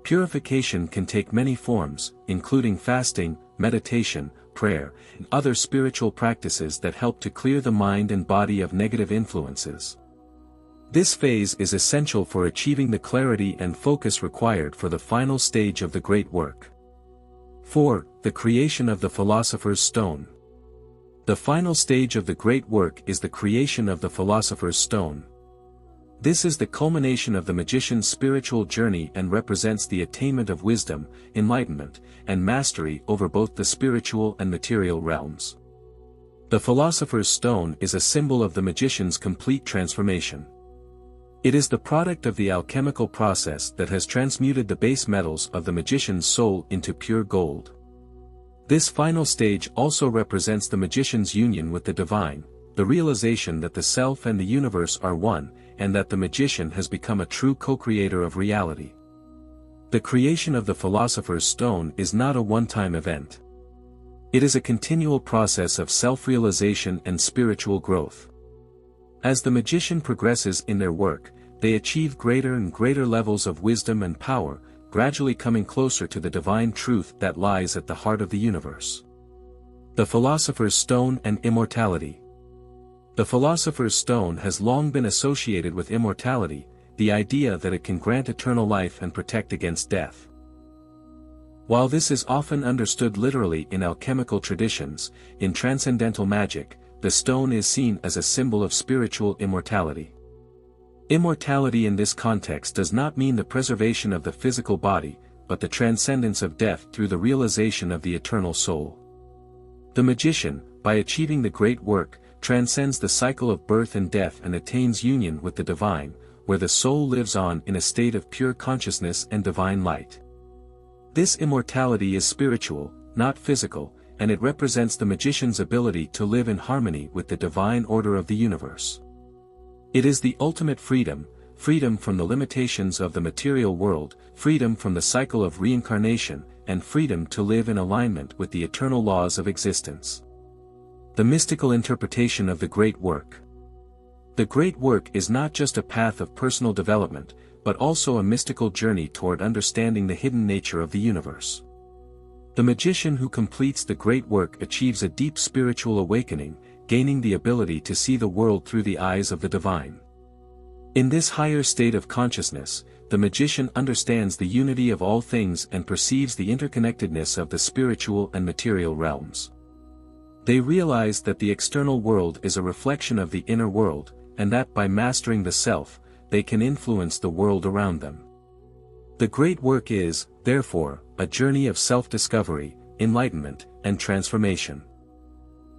Purification can take many forms, including fasting, meditation, prayer, and other spiritual practices that help to clear the mind and body of negative influences. This phase is essential for achieving the clarity and focus required for the final stage of the Great Work. 4. The creation of the Philosopher's Stone. The final stage of the Great Work is the creation of the Philosopher's Stone. This is the culmination of the magician's spiritual journey and represents the attainment of wisdom, enlightenment, and mastery over both the spiritual and material realms. The Philosopher's Stone is a symbol of the magician's complete transformation. It is the product of the alchemical process that has transmuted the base metals of the magician's soul into pure gold. This final stage also represents the magician's union with the divine, the realization that the self and the universe are one, and that the magician has become a true co-creator of reality. The creation of the Philosopher's Stone is not a one-time event. It is a continual process of self-realization and spiritual growth. As the magician progresses in their work, they achieve greater and greater levels of wisdom and power, gradually coming closer to the divine truth that lies at the heart of the universe. The Philosopher's Stone and immortality. The Philosopher's Stone has long been associated with immortality, the idea that it can grant eternal life and protect against death. While this is often understood literally in alchemical traditions, in Transcendental Magic, the stone is seen as a symbol of spiritual immortality. Immortality in this context does not mean the preservation of the physical body, but the transcendence of death through the realization of the eternal soul. The magician, by achieving the Great Work, transcends the cycle of birth and death and attains union with the divine, where the soul lives on in a state of pure consciousness and divine light. This immortality is spiritual, not physical, and it represents the magician's ability to live in harmony with the divine order of the universe. It is the ultimate freedom, freedom from the limitations of the material world, freedom from the cycle of reincarnation, and freedom to live in alignment with the eternal laws of existence. The mystical interpretation of the great work. The great work is not just a path of personal development, but also a mystical journey toward understanding the hidden nature of the universe. The magician who completes the great work achieves a deep spiritual awakening, gaining the ability to see the world through the eyes of the divine. In this higher state of consciousness, the magician understands the unity of all things and perceives the interconnectedness of the spiritual and material realms. They realize that the external world is a reflection of the inner world, and that by mastering the self, they can influence the world around them. The great work is, therefore, a journey of self-discovery, enlightenment, and transformation.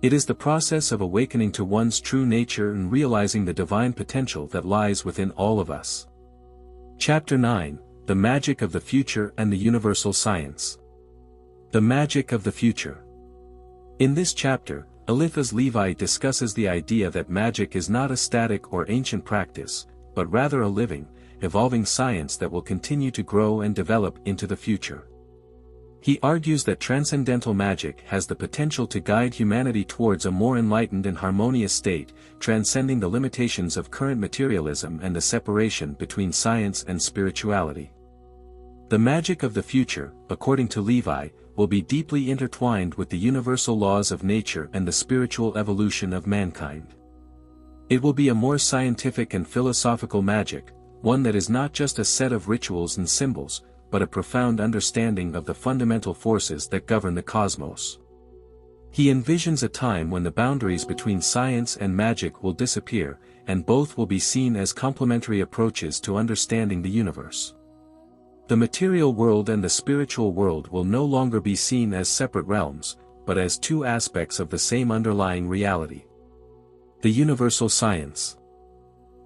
It is the process of awakening to one's true nature and realizing the divine potential that lies within all of us. Chapter 9, The Magic of the Future and the Universal Science. The Magic of the Future. In this chapter, Eliphas Lévi discusses the idea that magic is not a static or ancient practice, but rather a living, evolving science that will continue to grow and develop into the future. He argues that transcendental magic has the potential to guide humanity towards a more enlightened and harmonious state, transcending the limitations of current materialism and the separation between science and spirituality. The magic of the future, according to Lévi, will be deeply intertwined with the universal laws of nature and the spiritual evolution of mankind. It will be a more scientific and philosophical magic, one that is not just a set of rituals and symbols, but a profound understanding of the fundamental forces that govern the cosmos. He envisions a time when the boundaries between science and magic will disappear, and both will be seen as complementary approaches to understanding the universe. The material world and the spiritual world will no longer be seen as separate realms, but as two aspects of the same underlying reality. The universal science.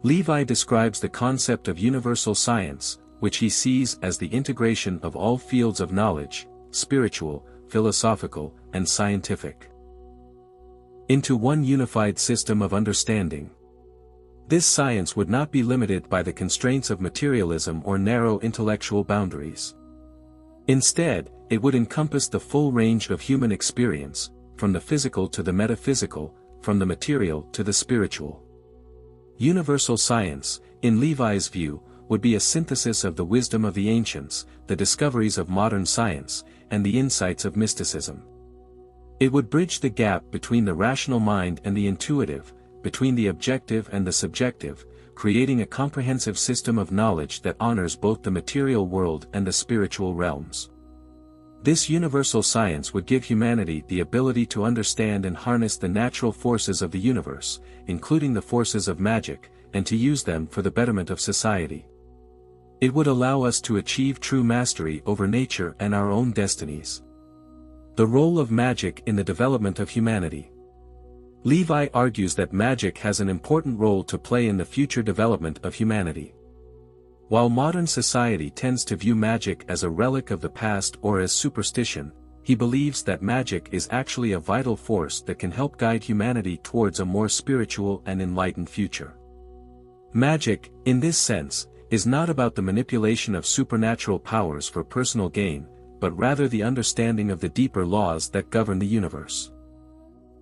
Lévi describes the concept of universal science, which he sees as the integration of all fields of knowledge, spiritual, philosophical, and scientific, into one unified system of understanding. This science would not be limited by the constraints of materialism or narrow intellectual boundaries. Instead, it would encompass the full range of human experience, from the physical to the metaphysical, from the material to the spiritual. Universal science, in Lévi's view, would be a synthesis of the wisdom of the ancients, the discoveries of modern science, and the insights of mysticism. It would bridge the gap between the rational mind and the intuitive, between the objective and the subjective, creating a comprehensive system of knowledge that honors both the material world and the spiritual realms. This universal science would give humanity the ability to understand and harness the natural forces of the universe, including the forces of magic, and to use them for the betterment of society. It would allow us to achieve true mastery over nature and our own destinies. The role of magic in the development of humanity. Lévi argues that magic has an important role to play in the future development of humanity. While modern society tends to view magic as a relic of the past or as superstition, he believes that magic is actually a vital force that can help guide humanity towards a more spiritual and enlightened future. Magic, in this sense, is not about the manipulation of supernatural powers for personal gain, but rather the understanding of the deeper laws that govern the universe.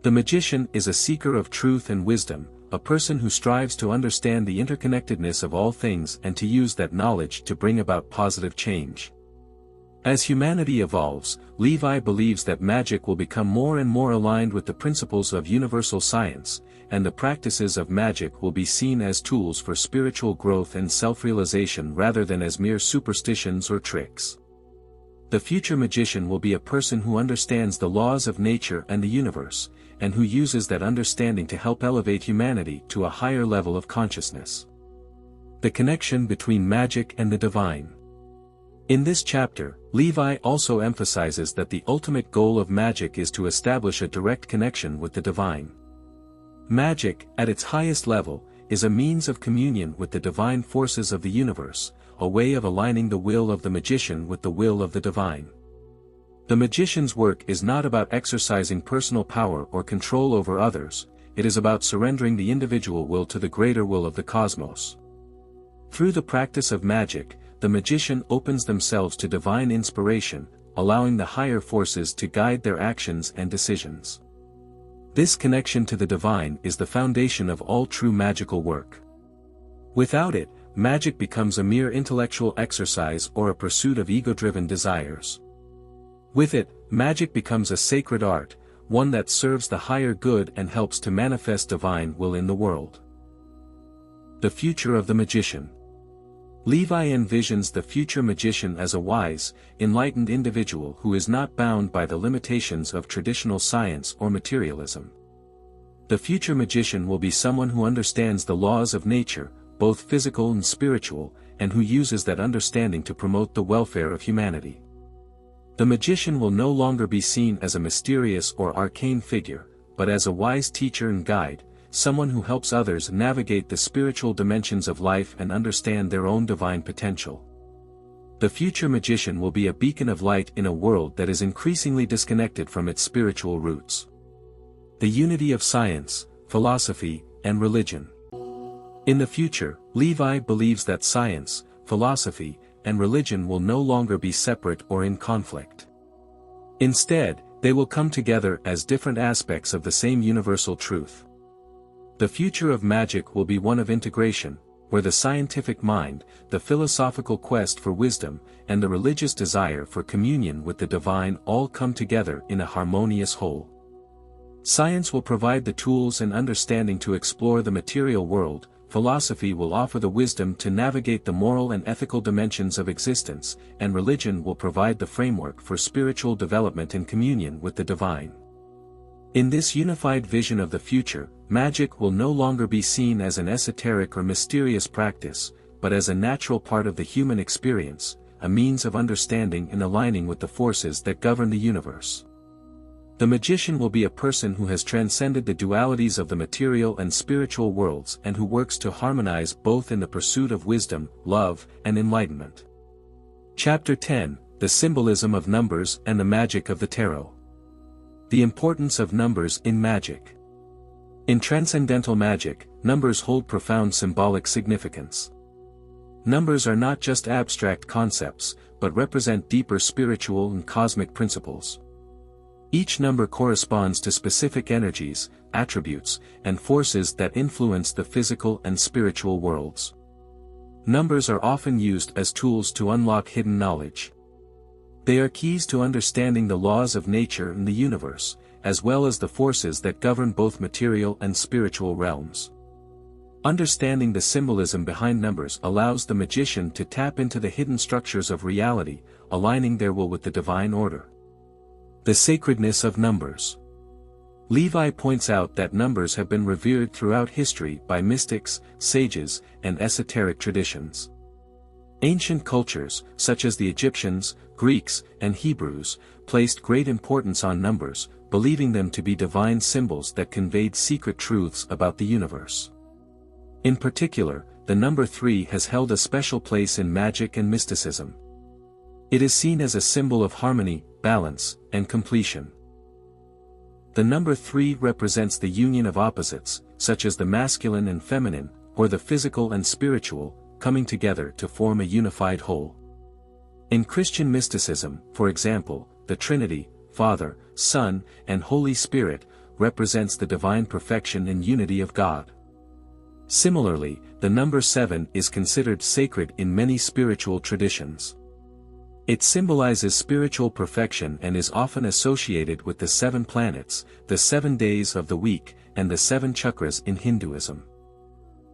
The magician is a seeker of truth and wisdom, a person who strives to understand the interconnectedness of all things and to use that knowledge to bring about positive change. As humanity evolves, Lévi believes that magic will become more and more aligned with the principles of universal science, and the practices of magic will be seen as tools for spiritual growth and self-realization rather than as mere superstitions or tricks. The future magician will be a person who understands the laws of nature and the universe, and who uses that understanding to help elevate humanity to a higher level of consciousness. The connection between magic and the divine. In this chapter, Lévi also emphasizes that the ultimate goal of magic is to establish a direct connection with the divine. Magic, at its highest level, is a means of communion with the divine forces of the universe, a way of aligning the will of the magician with the will of the divine. The magician's work is not about exercising personal power or control over others, it is about surrendering the individual will to the greater will of the cosmos. Through the practice of magic, the magician opens themselves to divine inspiration, allowing the higher forces to guide their actions and decisions. This connection to the divine is the foundation of all true magical work. Without it, magic becomes a mere intellectual exercise or a pursuit of ego-driven desires. With it, magic becomes a sacred art, one that serves the higher good and helps to manifest divine will in the world. The future of the magician. Lévi envisions the future magician as a wise, enlightened individual who is not bound by the limitations of traditional science or materialism. The future magician will be someone who understands the laws of nature, both physical and spiritual, and who uses that understanding to promote the welfare of humanity. The magician will no longer be seen as a mysterious or arcane figure, but as a wise teacher and guide, someone who helps others navigate the spiritual dimensions of life and understand their own divine potential. The future magician will be a beacon of light in a world that is increasingly disconnected from its spiritual roots. The unity of science, philosophy, and religion. In the future, Lévi believes that science, philosophy, and religion will no longer be separate or in conflict. Instead, they will come together as different aspects of the same universal truth. The future of magic will be one of integration, where the scientific mind, the philosophical quest for wisdom, and the religious desire for communion with the divine all come together in a harmonious whole. Science will provide the tools and understanding to explore the material world, philosophy will offer the wisdom to navigate the moral and ethical dimensions of existence, and religion will provide the framework for spiritual development and communion with the divine. In this unified vision of the future, magic will no longer be seen as an esoteric or mysterious practice, but as a natural part of the human experience, a means of understanding and aligning with the forces that govern the universe. The magician will be a person who has transcended the dualities of the material and spiritual worlds and who works to harmonize both in the pursuit of wisdom, love, and enlightenment. Chapter 10: The Symbolism of Numbers and the Magic of the Tarot. The importance of numbers in magic. In Transcendental Magic, numbers hold profound symbolic significance. Numbers are not just abstract concepts, but represent deeper spiritual and cosmic principles. Each number corresponds to specific energies, attributes, and forces that influence the physical and spiritual worlds. Numbers are often used as tools to unlock hidden knowledge. They are keys to understanding the laws of nature and the universe, as well as the forces that govern both material and spiritual realms. Understanding the symbolism behind numbers allows the magician to tap into the hidden structures of reality, aligning their will with the divine order. The sacredness of numbers. Lévi points out that numbers have been revered throughout history by mystics, sages, and esoteric traditions. Ancient cultures, such as the Egyptians, Greeks, and Hebrews, placed great importance on numbers, believing them to be divine symbols that conveyed secret truths about the universe. In particular, the number 3 has held a special place in magic and mysticism. It is seen as a symbol of harmony, balance, and completion. The number 3 represents the union of opposites, such as the masculine and feminine, or the physical and spiritual, coming together to form a unified whole. In Christian mysticism, for example, the Trinity, Father, Son, and Holy Spirit, represents the divine perfection and unity of God. Similarly, the number 7 is considered sacred in many spiritual traditions. It symbolizes spiritual perfection and is often associated with the 7 planets, the 7 days of the week, and the 7 chakras in Hinduism.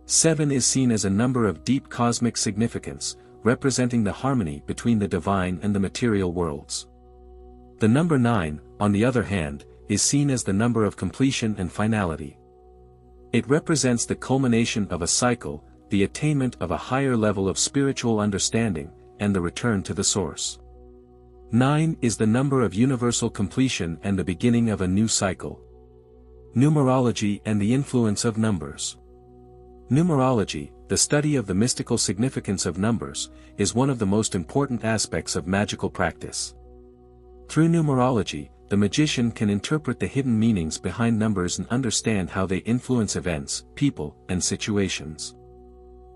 7 is seen as a number of deep cosmic significance, representing the harmony between the divine and the material worlds. The number 9, on the other hand, is seen as the number of completion and finality. It represents the culmination of a cycle, the attainment of a higher level of spiritual understanding, and the return to the source. 9 is the number of universal completion and the beginning of a new cycle. Numerology and the influence of numbers. Numerology, the study of the mystical significance of numbers, is one of the most important aspects of magical practice. Through numerology, the magician can interpret the hidden meanings behind numbers and understand how they influence events, people, and situations.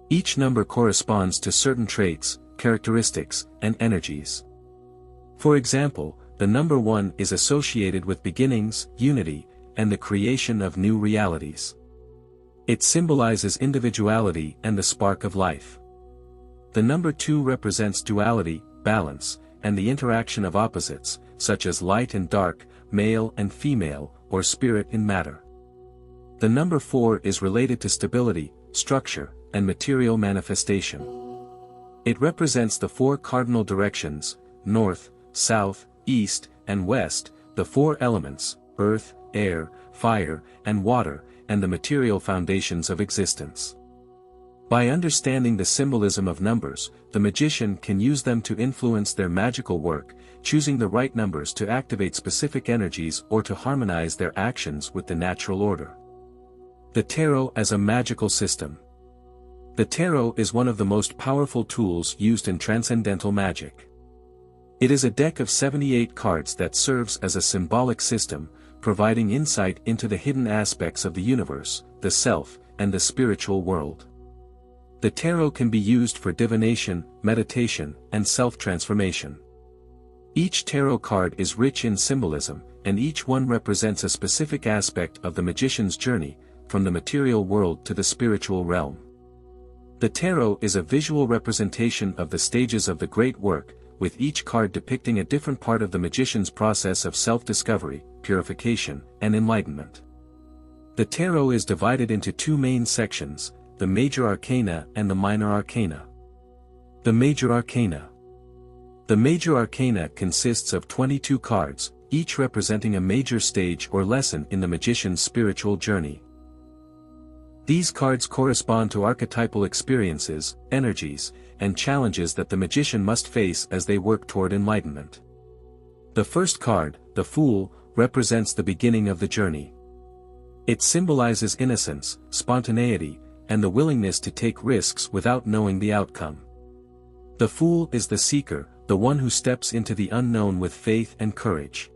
Each number corresponds to certain traits, characteristics, and energies. For example, the number 1 is associated with beginnings, unity, and the creation of new realities. It symbolizes individuality and the spark of life. The number 2 represents duality, balance, and the interaction of opposites, such as light and dark, male and female, or spirit and matter. The number 4 is related to stability, structure, and material manifestation. It represents the 4 cardinal directions, north, south, east, and west, the 4 elements, earth, air, fire, and water, and the material foundations of existence. By understanding the symbolism of numbers, the magician can use them to influence their magical work, choosing the right numbers to activate specific energies or to harmonize their actions with the natural order. The tarot as a magical system. The tarot is one of the most powerful tools used in transcendental magic. It is a deck of 78 cards that serves as a symbolic system, providing insight into the hidden aspects of the universe, the self, and the spiritual world. The tarot can be used for divination, meditation, and self-transformation. Each tarot card is rich in symbolism, and each one represents a specific aspect of the magician's journey, from the material world to the spiritual realm. The tarot is a visual representation of the stages of the great work, with each card depicting a different part of the magician's process of self-discovery, purification, and enlightenment. The tarot is divided into 2 main sections, the major arcana and the minor arcana. The major arcana. The major arcana consists of 22 cards, each representing a major stage or lesson in the magician's spiritual journey. These cards correspond to archetypal experiences, energies, and challenges that the magician must face as they work toward enlightenment. The first card, the Fool, represents the beginning of the journey. It symbolizes innocence, spontaneity, and the willingness to take risks without knowing the outcome. The Fool is the seeker, the one who steps into the unknown with faith and courage.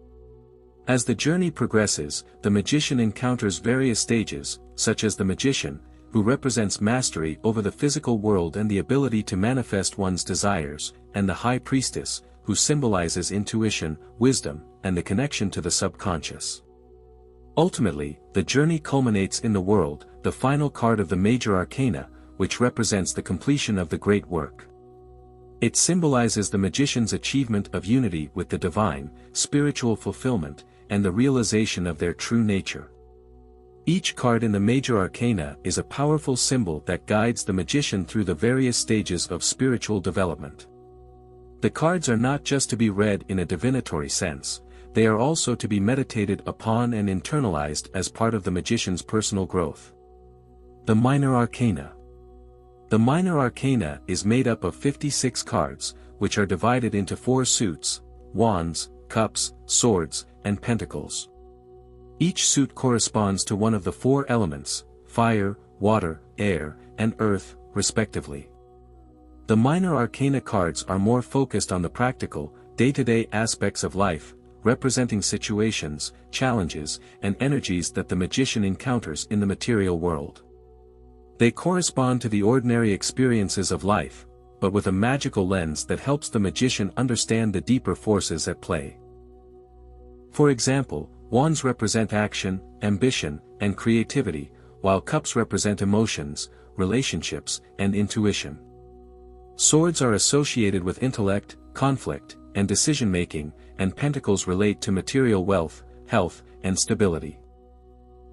As the journey progresses, the magician encounters various stages, such as the Magician, who represents mastery over the physical world and the ability to manifest one's desires, and the High Priestess, who symbolizes intuition, wisdom, and the connection to the subconscious. Ultimately, the journey culminates in the World, the final card of the major arcana, which represents the completion of the great work. It symbolizes the magician's achievement of unity with the divine, spiritual fulfillment, and the realization of their true nature. Each card in the major arcana is a powerful symbol that guides the magician through the various stages of spiritual development. The cards are not just to be read in a divinatory sense, they are also to be meditated upon and internalized as part of the magician's personal growth. The minor arcana. The minor arcana is made up of 56 cards, which are divided into 4 suits: wands, cups, swords, and pentacles. Each suit corresponds to one of the 4 elements, fire, water, air, and earth, respectively. The minor arcana cards are more focused on the practical, day-to-day aspects of life, representing situations, challenges, and energies that the magician encounters in the material world. They correspond to the ordinary experiences of life, but with a magical lens that helps the magician understand the deeper forces at play. For example, wands represent action, ambition, and creativity, while cups represent emotions, relationships, and intuition. Swords are associated with intellect, conflict, and decision-making, and pentacles relate to material wealth, health, and stability.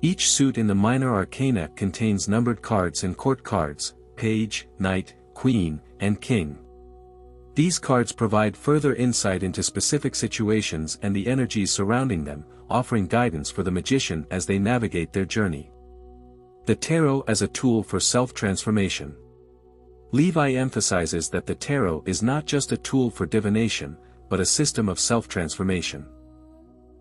Each suit in the minor arcana contains numbered cards and court cards: page, knight, queen, and king. These cards provide further insight into specific situations and the energies surrounding them, offering guidance for the magician as they navigate their journey. The tarot as a tool for self-transformation. Lévi emphasizes that the tarot is not just a tool for divination, but a system of self-transformation.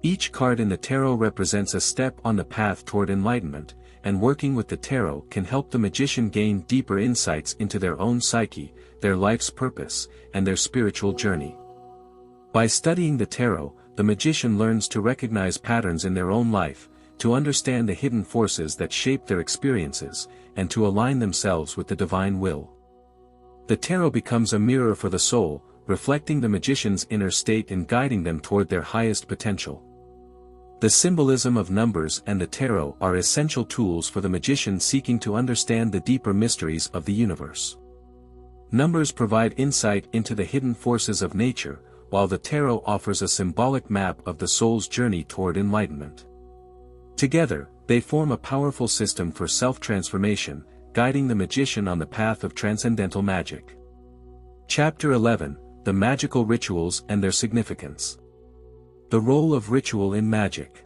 Each card in the tarot represents a step on the path toward enlightenment, and working with the tarot can help the magician gain deeper insights into their own psyche, their life's purpose, and their spiritual journey. By studying the tarot, the magician learns to recognize patterns in their own life, to understand the hidden forces that shape their experiences, and to align themselves with the divine will. The tarot becomes a mirror for the soul, reflecting the magician's inner state and guiding them toward their highest potential. The symbolism of numbers and the tarot are essential tools for the magician seeking to understand the deeper mysteries of the universe. Numbers provide insight into the hidden forces of nature, while the tarot offers a symbolic map of the soul's journey toward enlightenment. Together, they form a powerful system for self-transformation, guiding the magician on the path of transcendental magic. Chapter 11: The Magical Rituals and Their Significance. The role of ritual in magic.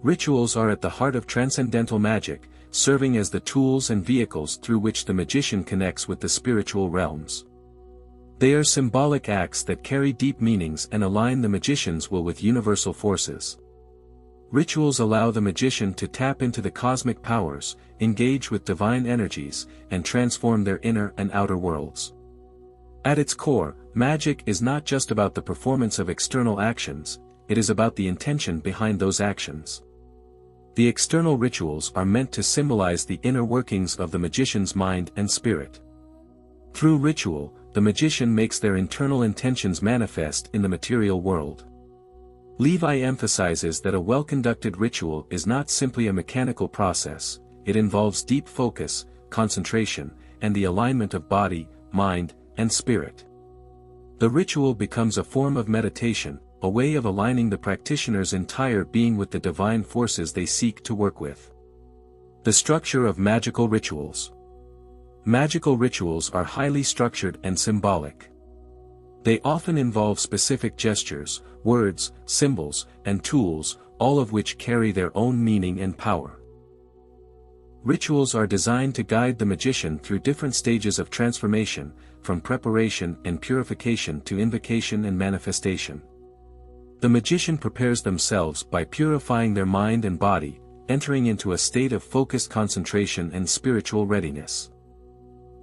Rituals are at the heart of transcendental magic, serving as the tools and vehicles through which the magician connects with the spiritual realms. They are symbolic acts that carry deep meanings and align the magician's will with universal forces. Rituals allow the magician to tap into the cosmic powers, engage with divine energies, and transform their inner and outer worlds. At its core, magic is not just about the performance of external actions, it is about the intention behind those actions. The external rituals are meant to symbolize the inner workings of the magician's mind and spirit. Through ritual, the magician makes their internal intentions manifest in the material world. Lévi emphasizes that a well-conducted ritual is not simply a mechanical process, it involves deep focus, concentration, and the alignment of body, mind, and spirit. The ritual becomes a form of meditation, a way of aligning the practitioner's entire being with the divine forces they seek to work with. The structure of magical rituals. Magical rituals are highly structured and symbolic. They often involve specific gestures, words, symbols, and tools, all of which carry their own meaning and power. Rituals are designed to guide the magician through different stages of transformation, from preparation and purification to invocation and manifestation. The magician prepares themselves by purifying their mind and body, entering into a state of focused concentration and spiritual readiness.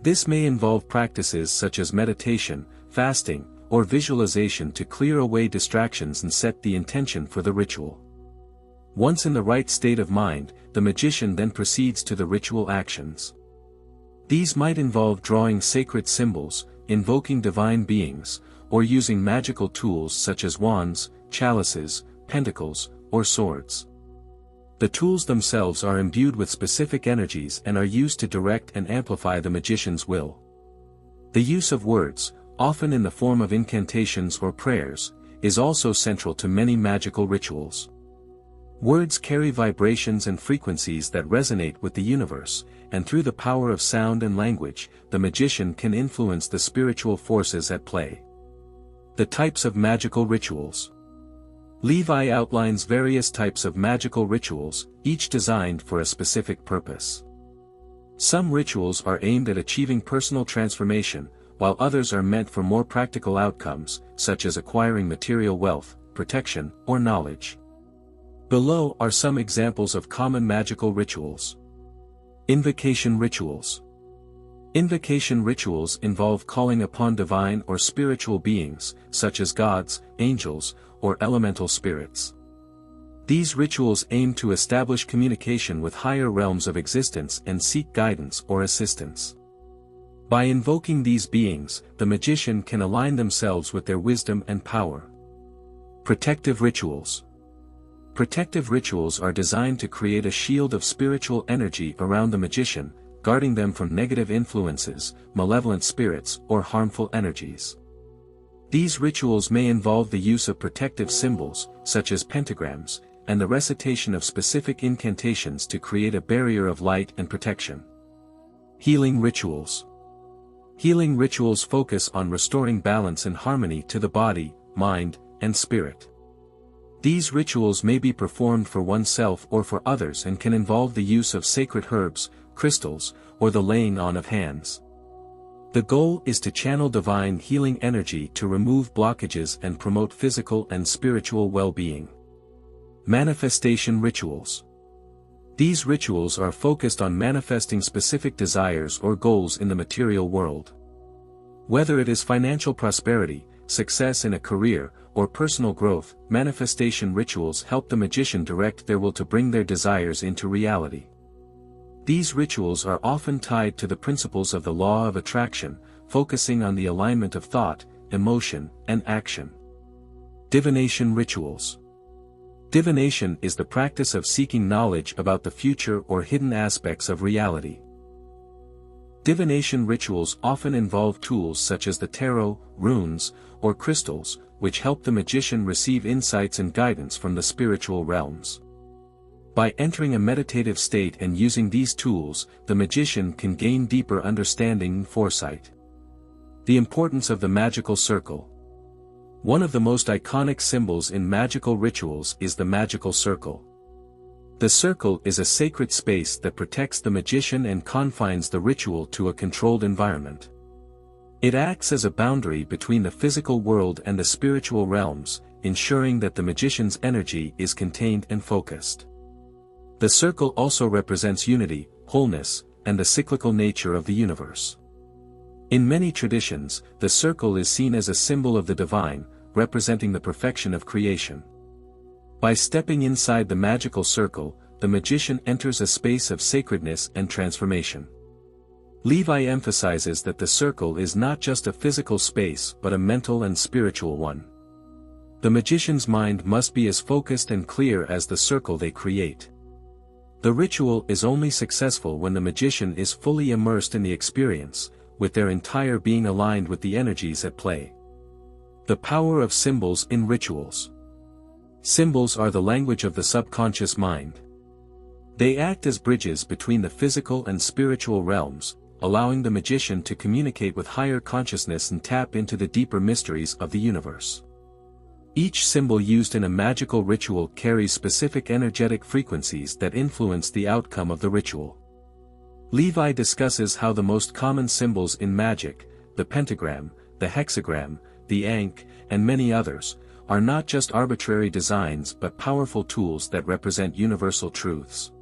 This may involve practices such as meditation, fasting, or visualization to clear away distractions and set the intention for the ritual. Once in the right state of mind, the magician then proceeds to the ritual actions. These might involve drawing sacred symbols, invoking divine beings, or using magical tools such as wands, chalices, pentacles, or swords. The tools themselves are imbued with specific energies and are used to direct and amplify the magician's will. The use of words, often in the form of incantations or prayers, is also central to many magical rituals. Words carry vibrations and frequencies that resonate with the universe, and through the power of sound and language, the magician can influence the spiritual forces at play. The types of magical rituals. Lévi outlines various types of magical rituals, each designed for a specific purpose. Some rituals are aimed at achieving personal transformation, while others are meant for more practical outcomes, such as acquiring material wealth, protection, or knowledge. Below are some examples of common magical rituals. Invocation rituals. Invocation rituals involve calling upon divine or spiritual beings, such as gods, angels, or elemental spirits. These rituals aim to establish communication with higher realms of existence and seek guidance or assistance. By invoking these beings, the magician can align themselves with their wisdom and power. Protective rituals. Protective rituals are designed to create a shield of spiritual energy around the magician, guarding them from negative influences, malevolent spirits, or harmful energies. These rituals may involve the use of protective symbols, such as pentagrams, and the recitation of specific incantations to create a barrier of light and protection. Healing rituals. Healing rituals focus on restoring balance and harmony to the body, mind, and spirit. These rituals may be performed for oneself or for others and can involve the use of sacred herbs, crystals, or the laying on of hands. The goal is to channel divine healing energy to remove blockages and promote physical and spiritual well-being. Manifestation rituals. These rituals are focused on manifesting specific desires or goals in the material world. Whether it is financial prosperity, success in a career, or personal growth, manifestation rituals help the magician direct their will to bring their desires into reality. These rituals are often tied to the principles of the law of attraction, focusing on the alignment of thought, emotion, and action. Divination rituals. Divination is the practice of seeking knowledge about the future or hidden aspects of reality. Divination rituals often involve tools such as the tarot, runes, or crystals, which help the magician receive insights and guidance from the spiritual realms. By entering a meditative state and using these tools, the magician can gain deeper understanding and foresight. The importance of the magical circle. One of the most iconic symbols in magical rituals is the magical circle. The circle is a sacred space that protects the magician and confines the ritual to a controlled environment. It acts as a boundary between the physical world and the spiritual realms, ensuring that the magician's energy is contained and focused. The circle also represents unity, wholeness, and the cyclical nature of the universe. In many traditions, the circle is seen as a symbol of the divine, representing the perfection of creation. By stepping inside the magical circle, the magician enters a space of sacredness and transformation. Lévi emphasizes that the circle is not just a physical space but a mental and spiritual one. The magician's mind must be as focused and clear as the circle they create. The ritual is only successful when the magician is fully immersed in the experience, with their entire being aligned with the energies at play. The power of symbols in rituals. Symbols are the language of the subconscious mind. They act as bridges between the physical and spiritual realms, allowing the magician to communicate with higher consciousness and tap into the deeper mysteries of the universe. Each symbol used in a magical ritual carries specific energetic frequencies that influence the outcome of the ritual. Lévi discusses how the most common symbols in magic, the pentagram, the hexagram, the ankh, and many others, are not just arbitrary designs but powerful tools that represent universal truths.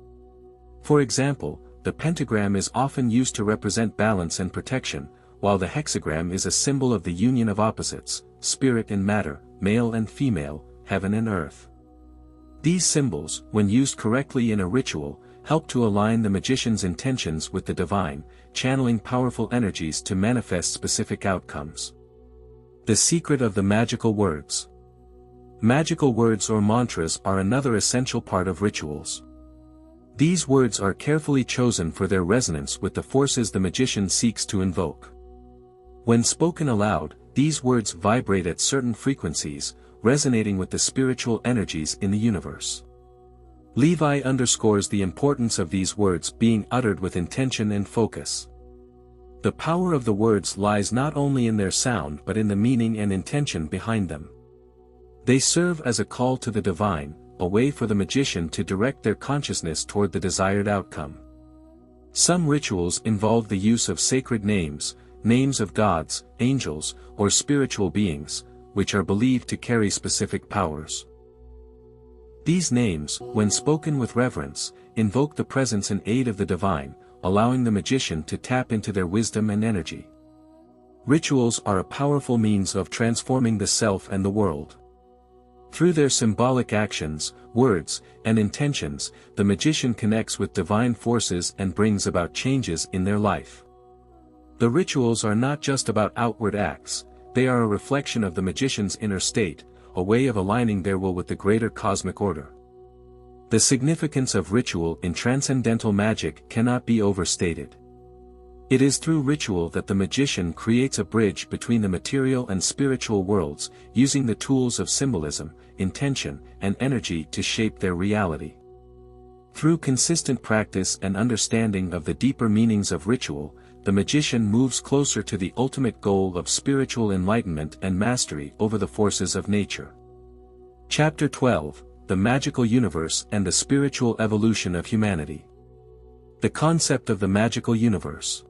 For example, the pentagram is often used to represent balance and protection, while the hexagram is a symbol of the union of opposites, spirit and matter, male and female, heaven and earth. These symbols, when used correctly in a ritual, help to align the magician's intentions with the divine, channeling powerful energies to manifest specific outcomes. The secret of the magical words. Magical words or mantras are another essential part of rituals. These words are carefully chosen for their resonance with the forces the magician seeks to invoke. When spoken aloud, these words vibrate at certain frequencies, resonating with the spiritual energies in the universe. Lévi underscores the importance of these words being uttered with intention and focus. The power of the words lies not only in their sound but in the meaning and intention behind them. They serve as a call to the divine, a way for the magician to direct their consciousness toward the desired outcome. Some rituals involve the use of sacred names, names of gods, angels, or spiritual beings, which are believed to carry specific powers. These names, when spoken with reverence, invoke the presence and aid of the divine, allowing the magician to tap into their wisdom and energy. Rituals are a powerful means of transforming the self and the world. Through their symbolic actions, words, and intentions, the magician connects with divine forces and brings about changes in their life. The rituals are not just about outward acts, they are a reflection of the magician's inner state, a way of aligning their will with the greater cosmic order. The significance of ritual in transcendental magic cannot be overstated. It is through ritual that the magician creates a bridge between the material and spiritual worlds, using the tools of symbolism, intention, and energy to shape their reality. Through consistent practice and understanding of the deeper meanings of ritual, the magician moves closer to the ultimate goal of spiritual enlightenment and mastery over the forces of nature. Chapter 12, The Magical Universe and the Spiritual Evolution of Humanity. The concept of the magical universe.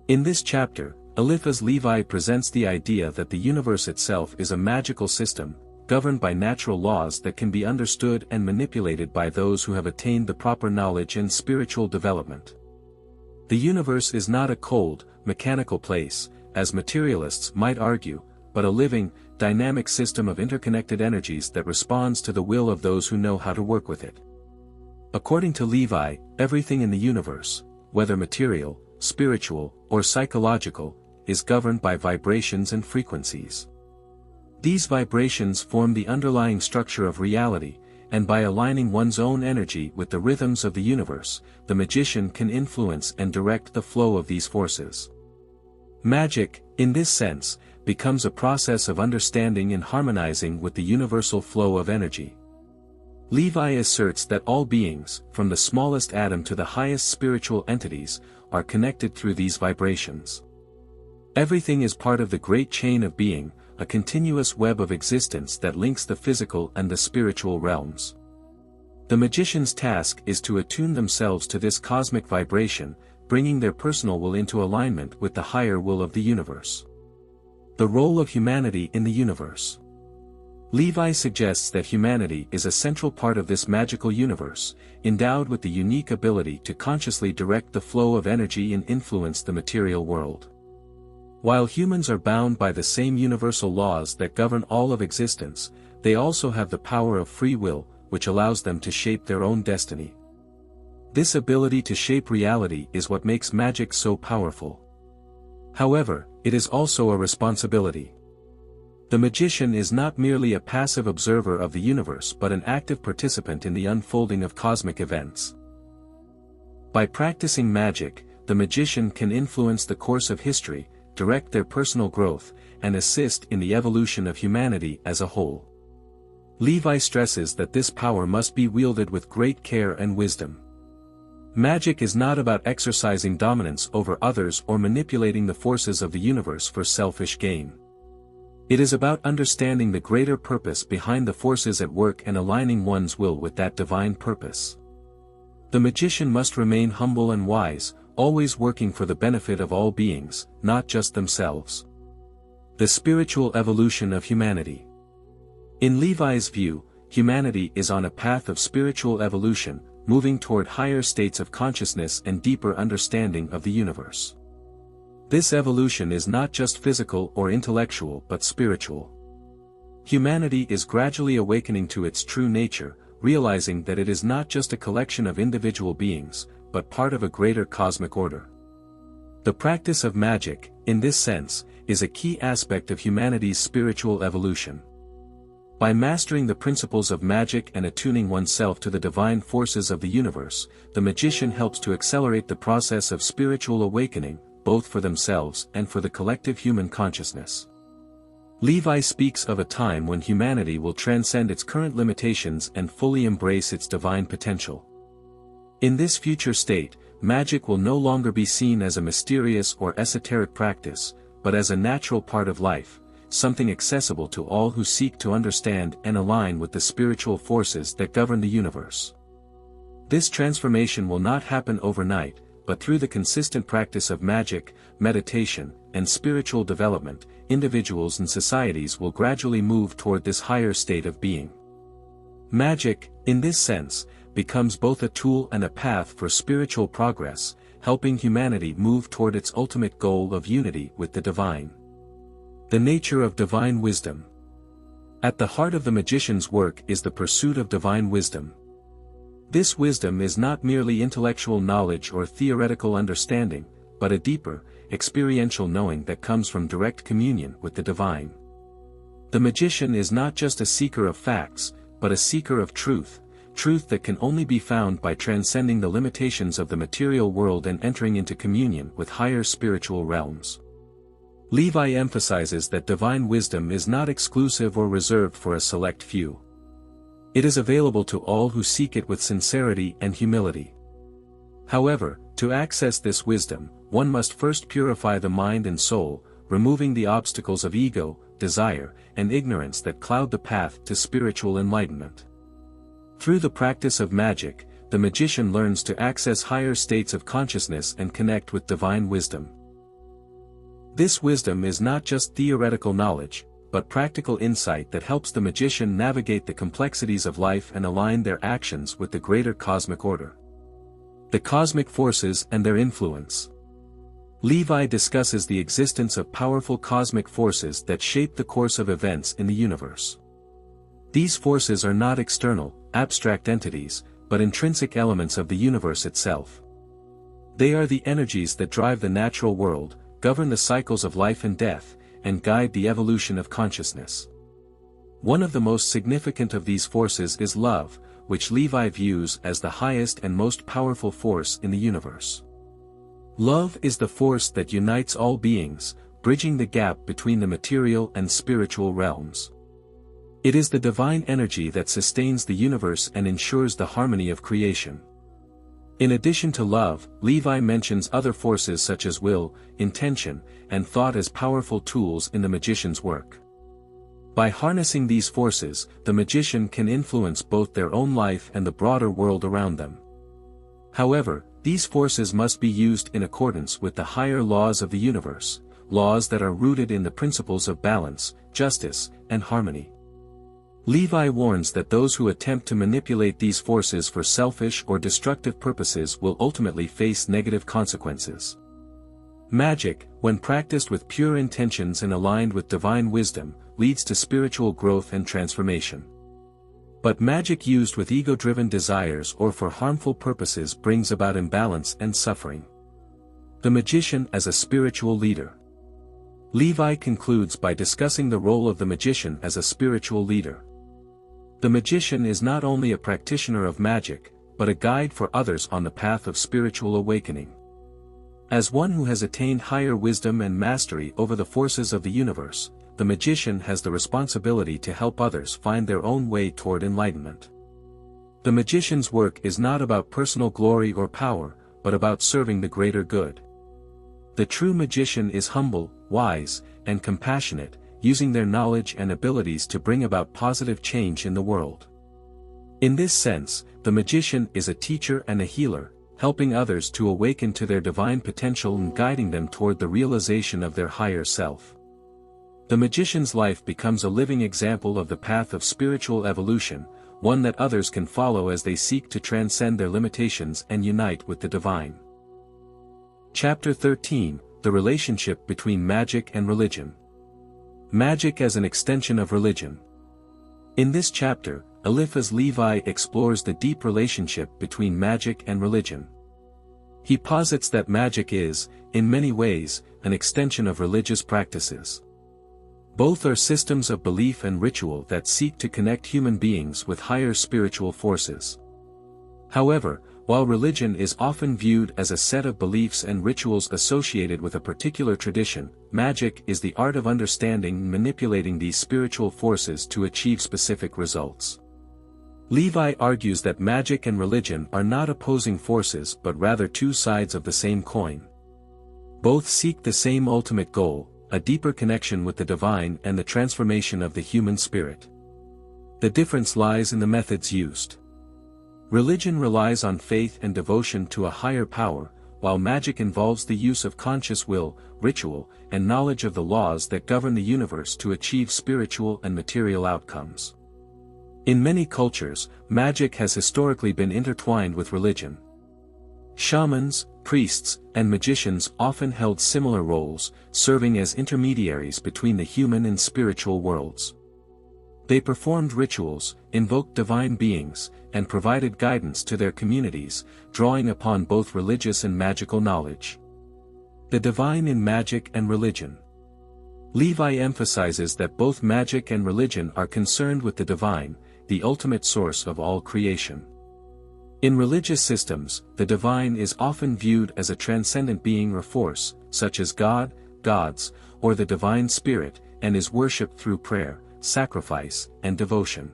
In this chapter, Eliphas Lévi presents the idea that the universe itself is a magical system, governed by natural laws that can be understood and manipulated by those who have attained the proper knowledge and spiritual development. The universe is not a cold, mechanical place, as materialists might argue, but a living, dynamic system of interconnected energies that responds to the will of those who know how to work with it. According to Lévi, everything in the universe, whether material, spiritual, or psychological, is governed by vibrations and frequencies. These vibrations form the underlying structure of reality, and by aligning one's own energy with the rhythms of the universe, the magician can influence and direct the flow of these forces. Magic, in this sense, becomes a process of understanding and harmonizing with the universal flow of energy. Lévi asserts that all beings, from the smallest atom to the highest spiritual entities, are connected through these vibrations. Everything is part of the great chain of being, a continuous web of existence that links the physical and the spiritual realms. The magician's task is to attune themselves to this cosmic vibration, bringing their personal will into alignment with the higher will of the universe. The role of humanity in the universe. Lévi suggests that humanity is a central part of this magical universe, endowed with the unique ability to consciously direct the flow of energy and influence the material world. While humans are bound by the same universal laws that govern all of existence, they also have the power of free will, which allows them to shape their own destiny. This ability to shape reality is what makes magic so powerful. However, it is also a responsibility. The magician is not merely a passive observer of the universe but an active participant in the unfolding of cosmic events. By practicing magic, the magician can influence the course of history, direct their personal growth, and assist in the evolution of humanity as a whole. Lévi stresses that this power must be wielded with great care and wisdom. Magic is not about exercising dominance over others or manipulating the forces of the universe for selfish gain. It is about understanding the greater purpose behind the forces at work and aligning one's will with that divine purpose. The magician must remain humble and wise, always working for the benefit of all beings, not just themselves. The spiritual evolution of humanity. In Lévi's view, humanity is on a path of spiritual evolution, moving toward higher states of consciousness and deeper understanding of the universe. This evolution is not just physical or intellectual but spiritual. Humanity is gradually awakening to its true nature, realizing that it is not just a collection of individual beings, but part of a greater cosmic order. The practice of magic, in this sense, is a key aspect of humanity's spiritual evolution. By mastering the principles of magic and attuning oneself to the divine forces of the universe, the magician helps to accelerate the process of spiritual awakening, both for themselves and for the collective human consciousness. Lévi speaks of a time when humanity will transcend its current limitations and fully embrace its divine potential. In this future state, magic will no longer be seen as a mysterious or esoteric practice, but as a natural part of life, something accessible to all who seek to understand and align with the spiritual forces that govern the universe. This transformation will not happen overnight, but through the consistent practice of magic, meditation, and spiritual development, individuals and societies will gradually move toward this higher state of being. Magic, in this sense, becomes both a tool and a path for spiritual progress, helping humanity move toward its ultimate goal of unity with the divine. The nature of divine wisdom. At the heart of the magician's work is the pursuit of divine wisdom. This wisdom is not merely intellectual knowledge or theoretical understanding, but a deeper, experiential knowing that comes from direct communion with the divine. The magician is not just a seeker of facts, but a seeker of truth, truth that can only be found by transcending the limitations of the material world and entering into communion with higher spiritual realms. Lévi emphasizes that divine wisdom is not exclusive or reserved for a select few. It is available to all who seek it with sincerity and humility. However, to access this wisdom, one must first purify the mind and soul, removing the obstacles of ego, desire, and ignorance that cloud the path to spiritual enlightenment. Through the practice of magic, the magician learns to access higher states of consciousness and connect with divine wisdom. This wisdom is not just theoretical knowledge, but practical insight that helps the magician navigate the complexities of life and align their actions with the greater cosmic order. The cosmic forces and their influence. Lévi discusses the existence of powerful cosmic forces that shape the course of events in the universe. These forces are not external, abstract entities, but intrinsic elements of the universe itself. They are the energies that drive the natural world, govern the cycles of life and death, and guide the evolution of consciousness. One of the most significant of these forces is love, which Lévi views as the highest and most powerful force in the universe. Love is the force that unites all beings, bridging the gap between the material and spiritual realms. It is the divine energy that sustains the universe and ensures the harmony of creation. In addition to love, Lévi mentions other forces such as will, intention, and thought as powerful tools in the magician's work. By harnessing these forces, the magician can influence both their own life and the broader world around them. However, these forces must be used in accordance with the higher laws of the universe, laws that are rooted in the principles of balance, justice, and harmony. Lévi warns that those who attempt to manipulate these forces for selfish or destructive purposes will ultimately face negative consequences. Magic, when practiced with pure intentions and aligned with divine wisdom, leads to spiritual growth and transformation. But magic used with ego-driven desires or for harmful purposes brings about imbalance and suffering. The magician as a spiritual leader. Lévi concludes by discussing the role of the magician as a spiritual leader. The magician is not only a practitioner of magic, but a guide for others on the path of spiritual awakening. As one who has attained higher wisdom and mastery over the forces of the universe, the magician has the responsibility to help others find their own way toward enlightenment. The magician's work is not about personal glory or power, but about serving the greater good. The true magician is humble, wise, and compassionate, using their knowledge and abilities to bring about positive change in the world. In this sense, the magician is a teacher and a healer, helping others to awaken to their divine potential and guiding them toward the realization of their higher self. The magician's life becomes a living example of the path of spiritual evolution, one that others can follow as they seek to transcend their limitations and unite with the divine. Chapter 13, The Relationship Between Magic and Religion. Magic as an extension of religion. In this chapter, Eliphas Lévi explores the deep relationship between magic and religion. He posits that magic is, in many ways, an extension of religious practices. Both are systems of belief and ritual that seek to connect human beings with higher spiritual forces. However, while religion is often viewed as a set of beliefs and rituals associated with a particular tradition, magic is the art of understanding and manipulating these spiritual forces to achieve specific results. Lévi argues that magic and religion are not opposing forces but rather two sides of the same coin. Both seek the same ultimate goal, a deeper connection with the divine and the transformation of the human spirit. The difference lies in the methods used. Religion relies on faith and devotion to a higher power, while magic involves the use of conscious will, ritual, and knowledge of the laws that govern the universe to achieve spiritual and material outcomes. In many cultures, magic has historically been intertwined with religion. Shamans, priests, and magicians often held similar roles, serving as intermediaries between the human and spiritual worlds. They performed rituals, invoked divine beings, and provided guidance to their communities, drawing upon both religious and magical knowledge. The divine in magic and religion. Lévi emphasizes that both magic and religion are concerned with the divine, the ultimate source of all creation. In religious systems, the divine is often viewed as a transcendent being or force, such as God, gods, or the divine spirit, and is worshipped through prayer, sacrifice, and devotion.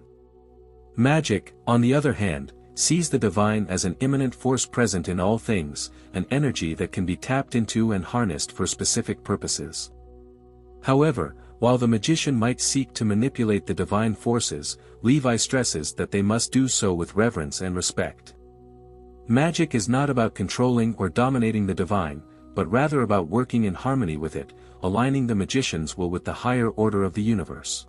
Magic, on the other hand, sees the divine as an immanent force present in all things, an energy that can be tapped into and harnessed for specific purposes. However, while the magician might seek to manipulate the divine forces, Lévi stresses that they must do so with reverence and respect. Magic is not about controlling or dominating the divine, but rather about working in harmony with it, aligning the magician's will with the higher order of the universe.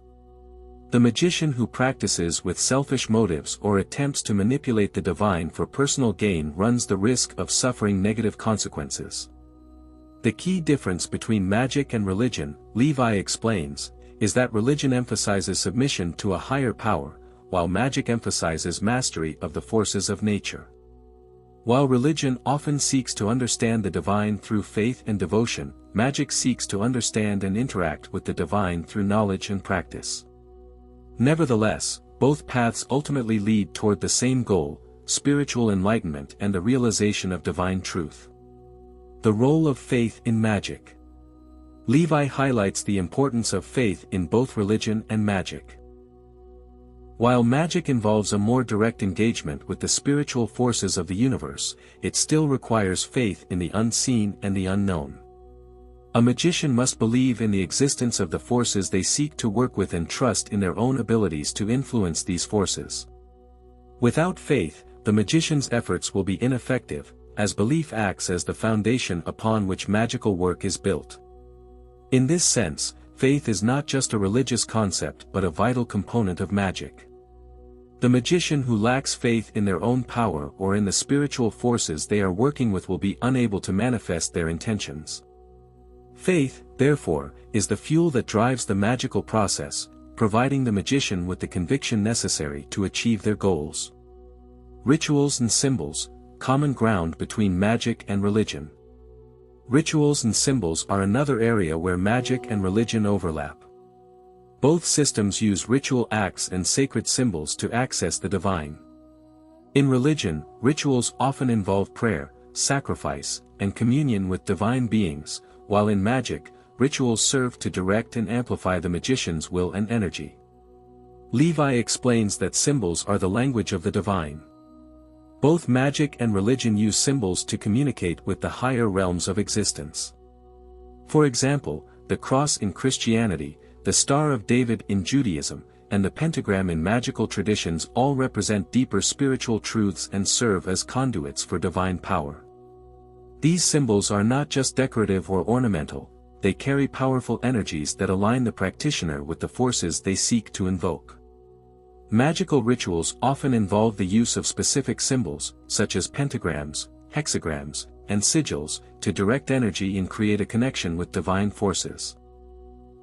The magician who practices with selfish motives or attempts to manipulate the divine for personal gain runs the risk of suffering negative consequences. The key difference between magic and religion, Lévi explains, is that religion emphasizes submission to a higher power, while magic emphasizes mastery of the forces of nature. While religion often seeks to understand the divine through faith and devotion, magic seeks to understand and interact with the divine through knowledge and practice. Nevertheless, both paths ultimately lead toward the same goal, spiritual enlightenment and the realization of divine truth. The role of faith in magic. Lévi highlights the importance of faith in both religion and magic. While magic involves a more direct engagement with the spiritual forces of the universe, it still requires faith in the unseen and the unknown. A magician must believe in the existence of the forces they seek to work with and trust in their own abilities to influence these forces. Without faith, the magician's efforts will be ineffective, as belief acts as the foundation upon which magical work is built. In this sense, faith is not just a religious concept but a vital component of magic. The magician who lacks faith in their own power or in the spiritual forces they are working with will be unable to manifest their intentions. Faith, therefore, is the fuel that drives the magical process, providing the magician with the conviction necessary to achieve their goals. Rituals and symbols, common ground between magic and religion. Rituals and symbols are another area where magic and religion overlap. Both systems use ritual acts and sacred symbols to access the divine. In religion, rituals often involve prayer, sacrifice, and communion with divine beings, while in magic, rituals serve to direct and amplify the magician's will and energy. Lévi explains that symbols are the language of the divine. Both magic and religion use symbols to communicate with the higher realms of existence. For example, the cross in Christianity, the Star of David in Judaism, and the pentagram in magical traditions all represent deeper spiritual truths and serve as conduits for divine power. These symbols are not just decorative or ornamental, they carry powerful energies that align the practitioner with the forces they seek to invoke. Magical rituals often involve the use of specific symbols, such as pentagrams, hexagrams, and sigils, to direct energy and create a connection with divine forces.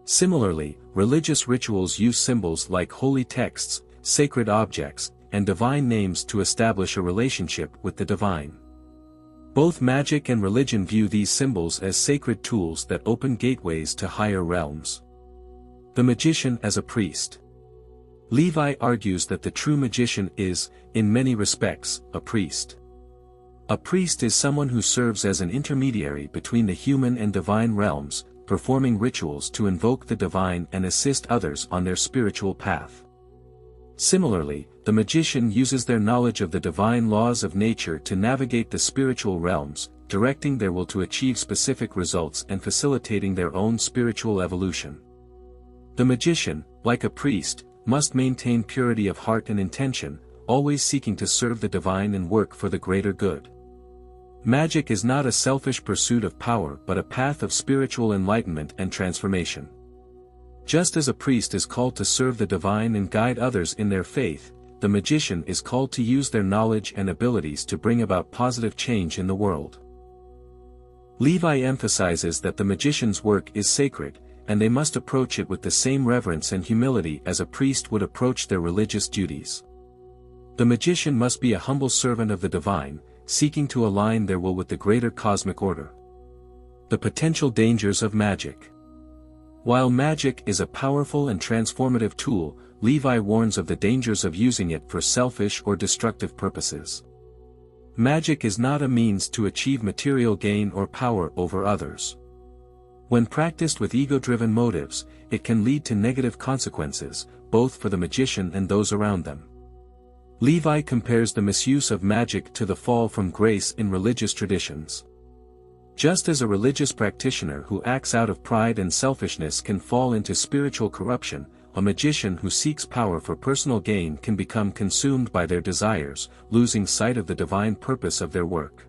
Similarly, religious rituals use symbols like holy texts, sacred objects, and divine names to establish a relationship with the divine. Both magic and religion view these symbols as sacred tools that open gateways to higher realms. The magician as a priest. Lévi argues that the true magician is, in many respects, a priest. A priest is someone who serves as an intermediary between the human and divine realms, performing rituals to invoke the divine and assist others on their spiritual path. Similarly, the magician uses their knowledge of the divine laws of nature to navigate the spiritual realms, directing their will to achieve specific results and facilitating their own spiritual evolution. The magician, like a priest, must maintain purity of heart and intention, always seeking to serve the divine and work for the greater good. Magic is not a selfish pursuit of power but a path of spiritual enlightenment and transformation. Just as a priest is called to serve the divine and guide others in their faith, the magician is called to use their knowledge and abilities to bring about positive change in the world. Lévi emphasizes that the magician's work is sacred, and they must approach it with the same reverence and humility as a priest would approach their religious duties. The magician must be a humble servant of the divine, seeking to align their will with the greater cosmic order. The potential dangers of magic. While magic is a powerful and transformative tool, Lévi warns of the dangers of using it for selfish or destructive purposes. Magic is not a means to achieve material gain or power over others. When practiced with ego-driven motives, it can lead to negative consequences, both for the magician and those around them. Lévi compares the misuse of magic to the fall from grace in religious traditions. Just as a religious practitioner who acts out of pride and selfishness can fall into spiritual corruption, a magician who seeks power for personal gain can become consumed by their desires, losing sight of the divine purpose of their work.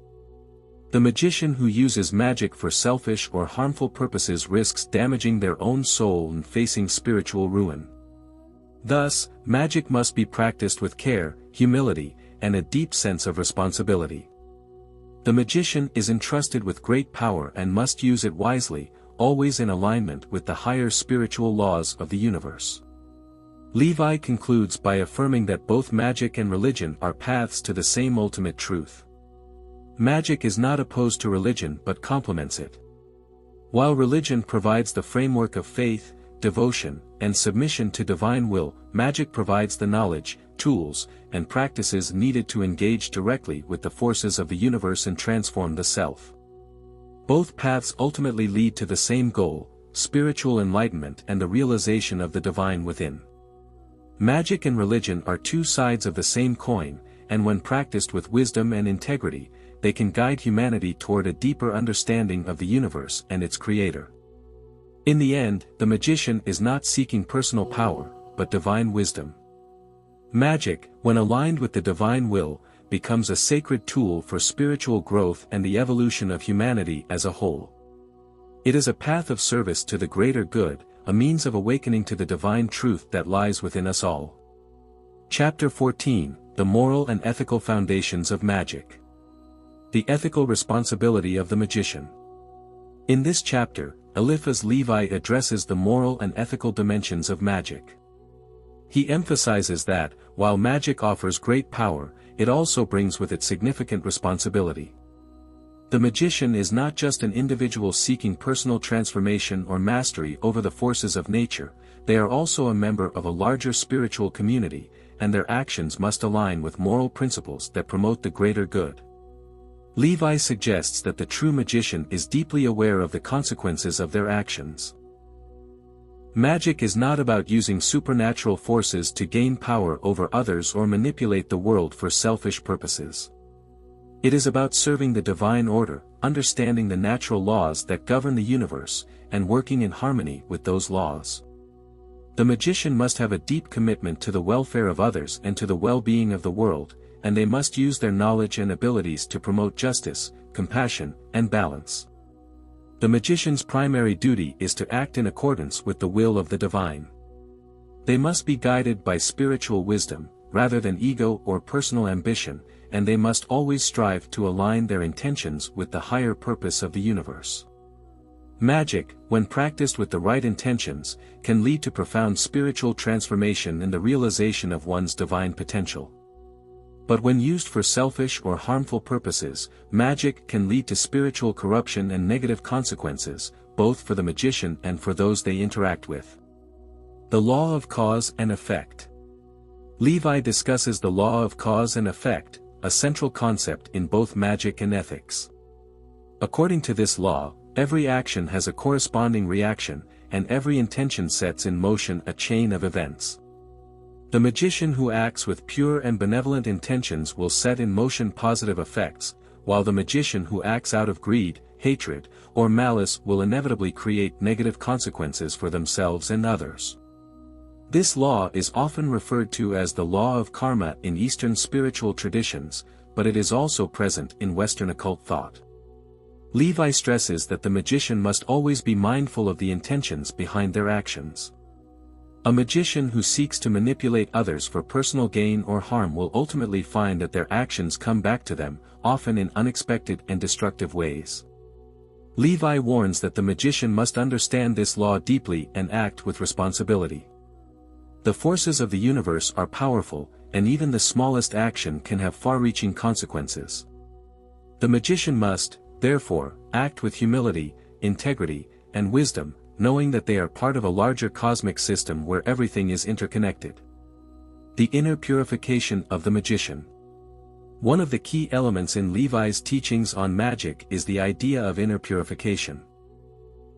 The magician who uses magic for selfish or harmful purposes risks damaging their own soul and facing spiritual ruin. Thus, magic must be practiced with care, humility, and a deep sense of responsibility. The magician is entrusted with great power and must use it wisely, always in alignment with the higher spiritual laws of the universe. Lévi concludes by affirming that both magic and religion are paths to the same ultimate truth. Magic is not opposed to religion but complements it. While religion provides the framework of faith, devotion, and submission to divine will. Magic provides the knowledge, tools, and practices needed to engage directly with the forces of the universe and transform the self. Both paths ultimately lead to the same goal, spiritual enlightenment and the realization of the divine within. Magic and religion are two sides of the same coin, and when practiced with wisdom and integrity, they can guide humanity toward a deeper understanding of the universe and its creator. In the end, the magician is not seeking personal power, but divine wisdom. Magic, when aligned with the divine will, becomes a sacred tool for spiritual growth and the evolution of humanity as a whole. It is a path of service to the greater good, a means of awakening to the divine truth that lies within us all. Chapter 14, The Moral and Ethical Foundations of Magic. The ethical responsibility of the magician. In this chapter, Eliphas Lévi addresses the moral and ethical dimensions of magic. He emphasizes that, while magic offers great power, it also brings with it significant responsibility. The magician is not just an individual seeking personal transformation or mastery over the forces of nature, they are also a member of a larger spiritual community, and their actions must align with moral principles that promote the greater good. Lévi suggests that the true magician is deeply aware of the consequences of their actions. Magic is not about using supernatural forces to gain power over others or manipulate the world for selfish purposes. It is about serving the divine order, understanding the natural laws that govern the universe, and working in harmony with those laws. The magician must have a deep commitment to the welfare of others and to the well-being of the world, and they must use their knowledge and abilities to promote justice, compassion, and balance. The magician's primary duty is to act in accordance with the will of the divine. They must be guided by spiritual wisdom, rather than ego or personal ambition, and they must always strive to align their intentions with the higher purpose of the universe. Magic, when practiced with the right intentions, can lead to profound spiritual transformation and the realization of one's divine potential. But when used for selfish or harmful purposes, magic can lead to spiritual corruption and negative consequences, both for the magician and for those they interact with. The law of cause and effect. Lévi discusses the law of cause and effect, a central concept in both magic and ethics. According to this law, every action has a corresponding reaction, and every intention sets in motion a chain of events. The magician who acts with pure and benevolent intentions will set in motion positive effects, while the magician who acts out of greed, hatred, or malice will inevitably create negative consequences for themselves and others. This law is often referred to as the law of karma in Eastern spiritual traditions, but it is also present in Western occult thought. Lévi stresses that the magician must always be mindful of the intentions behind their actions. A magician who seeks to manipulate others for personal gain or harm will ultimately find that their actions come back to them, often in unexpected and destructive ways. Lévi warns that the magician must understand this law deeply and act with responsibility. The forces of the universe are powerful, and even the smallest action can have far-reaching consequences. The magician must, therefore, act with humility, integrity, and wisdom, knowing that they are part of a larger cosmic system where everything is interconnected. The inner purification of the magician. One of the key elements in Lévi's teachings on magic is the idea of inner purification.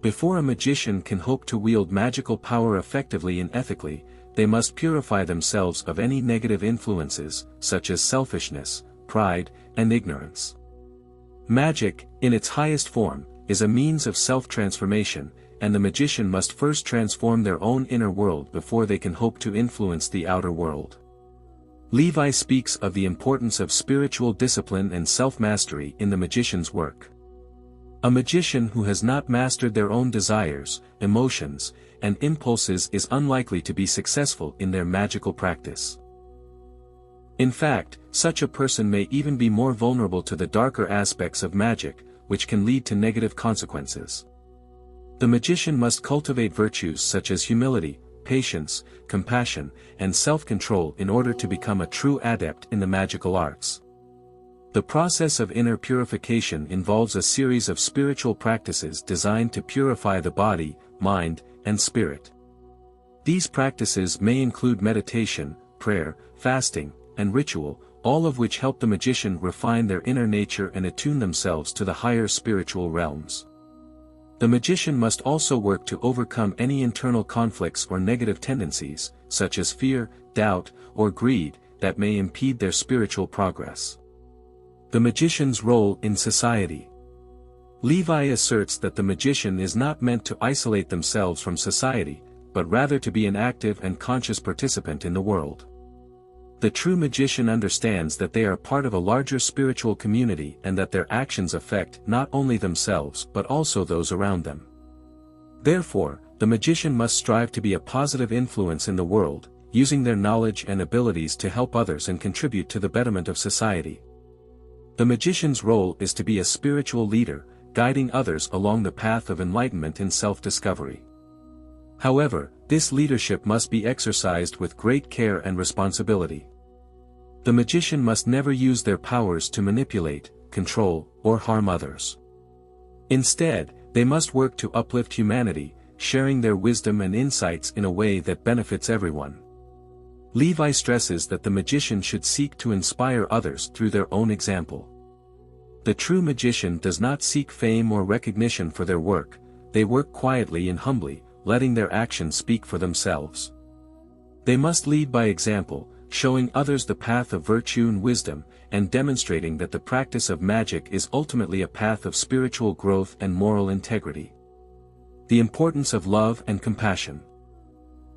Before a magician can hope to wield magical power effectively and ethically, they must purify themselves of any negative influences, such as selfishness, pride, and ignorance. Magic, in its highest form, is a means of self-transformation, and the magician must first transform their own inner world before they can hope to influence the outer world. Lévi speaks of the importance of spiritual discipline and self-mastery in the magician's work. A magician who has not mastered their own desires, emotions, and impulses is unlikely to be successful in their magical practice. In fact, such a person may even be more vulnerable to the darker aspects of magic, which can lead to negative consequences. The magician must cultivate virtues such as humility, patience, compassion, and self-control in order to become a true adept in the magical arts. The process of inner purification involves a series of spiritual practices designed to purify the body, mind, and spirit. These practices may include meditation, prayer, fasting, and ritual, all of which help the magician refine their inner nature and attune themselves to the higher spiritual realms. The magician must also work to overcome any internal conflicts or negative tendencies, such as fear, doubt, or greed, that may impede their spiritual progress. The magician's role in society. Lévi asserts that the magician is not meant to isolate themselves from society, but rather to be an active and conscious participant in the world. The true magician understands that they are part of a larger spiritual community and that their actions affect not only themselves but also those around them. Therefore, the magician must strive to be a positive influence in the world, using their knowledge and abilities to help others and contribute to the betterment of society. The magician's role is to be a spiritual leader, guiding others along the path of enlightenment and self-discovery. However, this leadership must be exercised with great care and responsibility. The magician must never use their powers to manipulate, control, or harm others. Instead, they must work to uplift humanity, sharing their wisdom and insights in a way that benefits everyone. Lévi stresses that the magician should seek to inspire others through their own example. The true magician does not seek fame or recognition for their work, they work quietly and humbly, letting their actions speak for themselves. They must lead by example, showing others the path of virtue and wisdom, and demonstrating that the practice of magic is ultimately a path of spiritual growth and moral integrity. The importance of love and compassion.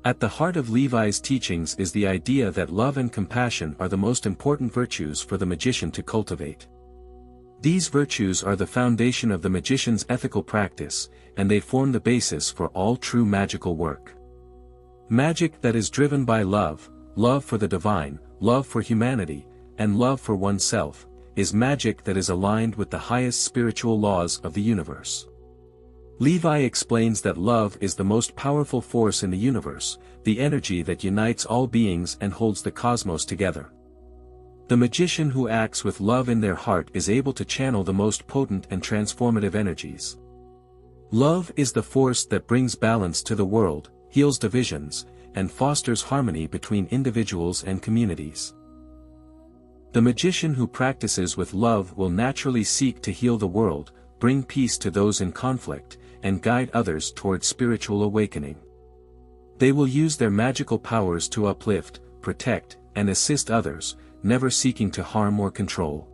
At the heart of Lévi's teachings is the idea that love and compassion are the most important virtues for the magician to cultivate. These virtues are the foundation of the magician's ethical practice, and they form the basis for all true magical work. Magic that is driven by love, love for the divine, love for humanity, and love for oneself, is magic that is aligned with the highest spiritual laws of the universe. Lévi explains that love is the most powerful force in the universe, the energy that unites all beings and holds the cosmos together. The magician who acts with love in their heart is able to channel the most potent and transformative energies. Love is the force that brings balance to the world, heals divisions, and fosters harmony between individuals and communities. The magician who practices with love will naturally seek to heal the world, bring peace to those in conflict, and guide others toward spiritual awakening. They will use their magical powers to uplift, protect, and assist others, never seeking to harm or control.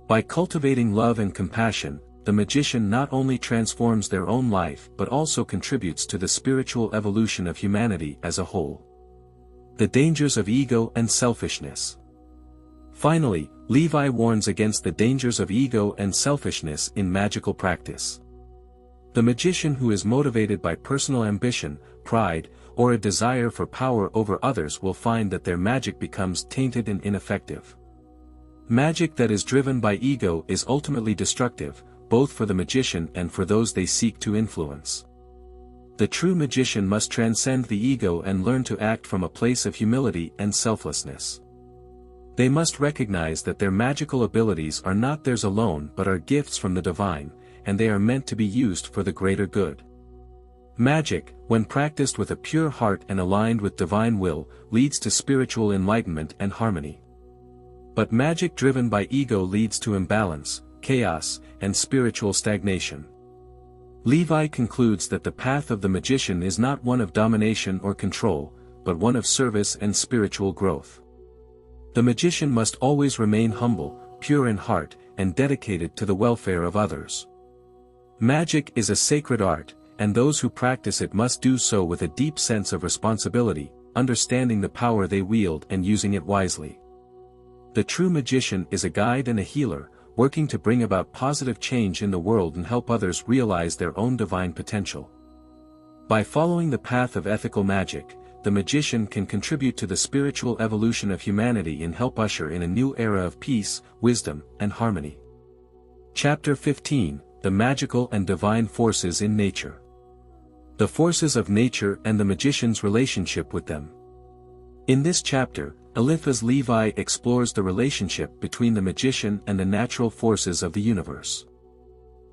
By cultivating love and compassion, the magician not only transforms their own life but also contributes to the spiritual evolution of humanity as a whole. The dangers of ego and selfishness. Finally, Lévi warns against the dangers of ego and selfishness in magical practice. The magician who is motivated by personal ambition, pride, or a desire for power over others will find that their magic becomes tainted and ineffective. Magic that is driven by ego is ultimately destructive, both for the magician and for those they seek to influence. The true magician must transcend the ego and learn to act from a place of humility and selflessness. They must recognize that their magical abilities are not theirs alone but are gifts from the divine, and they are meant to be used for the greater good. Magic, when practiced with a pure heart and aligned with divine will, leads to spiritual enlightenment and harmony. But magic driven by ego leads to imbalance, chaos, and spiritual stagnation. Lévi concludes that the path of the magician is not one of domination or control, but one of service and spiritual growth. The magician must always remain humble, pure in heart, and dedicated to the welfare of others. Magic is a sacred art, and those who practice it must do so with a deep sense of responsibility, understanding the power they wield and using it wisely. The true magician is a guide and a healer, working to bring about positive change in the world and help others realize their own divine potential. By following the path of ethical magic, the magician can contribute to the spiritual evolution of humanity and help usher in a new era of peace, wisdom, and harmony. Chapter 15, The Magical and Divine Forces in Nature. The forces of nature and the magician's relationship with them. In this chapter, Eliphas Lévi explores the relationship between the magician and the natural forces of the universe.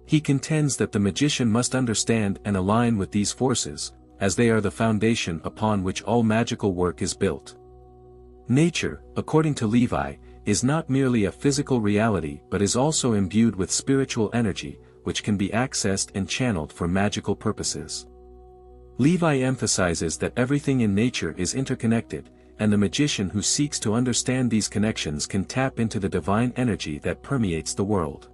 He contends that the magician must understand and align with these forces, as they are the foundation upon which all magical work is built. Nature, according to Lévi, is not merely a physical reality but is also imbued with spiritual energy, which can be accessed and channeled for magical purposes. Lévi emphasizes that everything in nature is interconnected, and the magician who seeks to understand these connections can tap into the divine energy that permeates the world.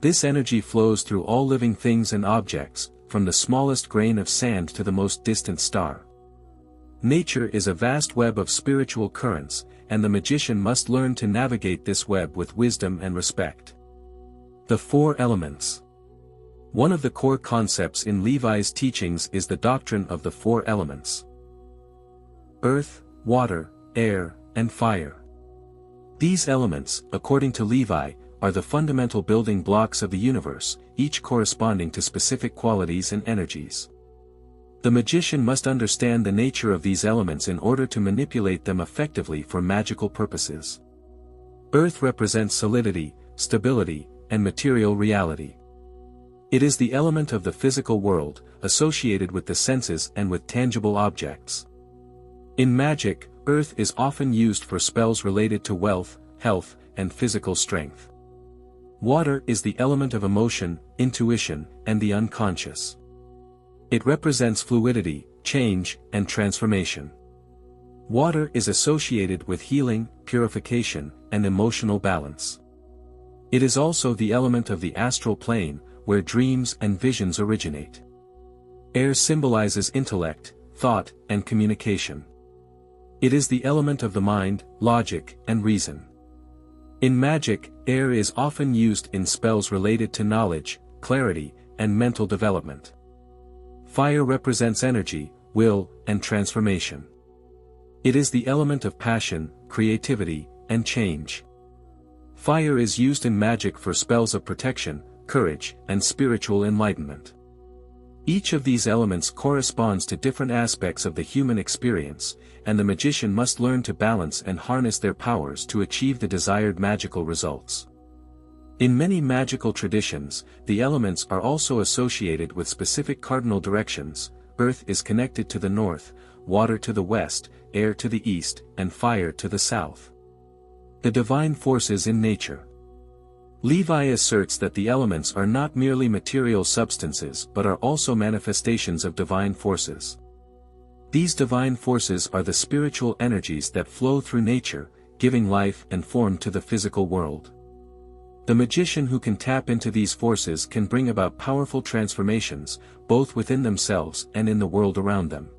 This energy flows through all living things and objects, from the smallest grain of sand to the most distant star. Nature is a vast web of spiritual currents, and the magician must learn to navigate this web with wisdom and respect. The four elements. One of the core concepts in Lévi's teachings is the doctrine of the four elements: earth, water, air, and fire. These elements, according to Lévi, are the fundamental building blocks of the universe, each corresponding to specific qualities and energies. The magician must understand the nature of these elements in order to manipulate them effectively for magical purposes. Earth represents solidity, stability, and material reality. It is the element of the physical world, associated with the senses and with tangible objects. In magic, earth is often used for spells related to wealth, health, and physical strength. Water is the element of emotion, intuition, and the unconscious. It represents fluidity, change, and transformation. Water is associated with healing, purification, and emotional balance. It is also the element of the astral plane, where dreams and visions originate. Air symbolizes intellect, thought, and communication. It is the element of the mind, logic, and reason. In magic, air is often used in spells related to knowledge, clarity, and mental development. Fire represents energy, will, and transformation. It is the element of passion, creativity, and change. Fire is used in magic for spells of protection, courage, and spiritual enlightenment. Each of these elements corresponds to different aspects of the human experience, and the magician must learn to balance and harness their powers to achieve the desired magical results. In many magical traditions, the elements are also associated with specific cardinal directions. Earth is connected to the north, water to the west, air to the east, and fire to the south. The divine forces in nature. Lévi asserts that the elements are not merely material substances but are also manifestations of divine forces. These divine forces are the spiritual energies that flow through nature, giving life and form to the physical world. The magician who can tap into these forces can bring about powerful transformations, both within themselves and in the world around them.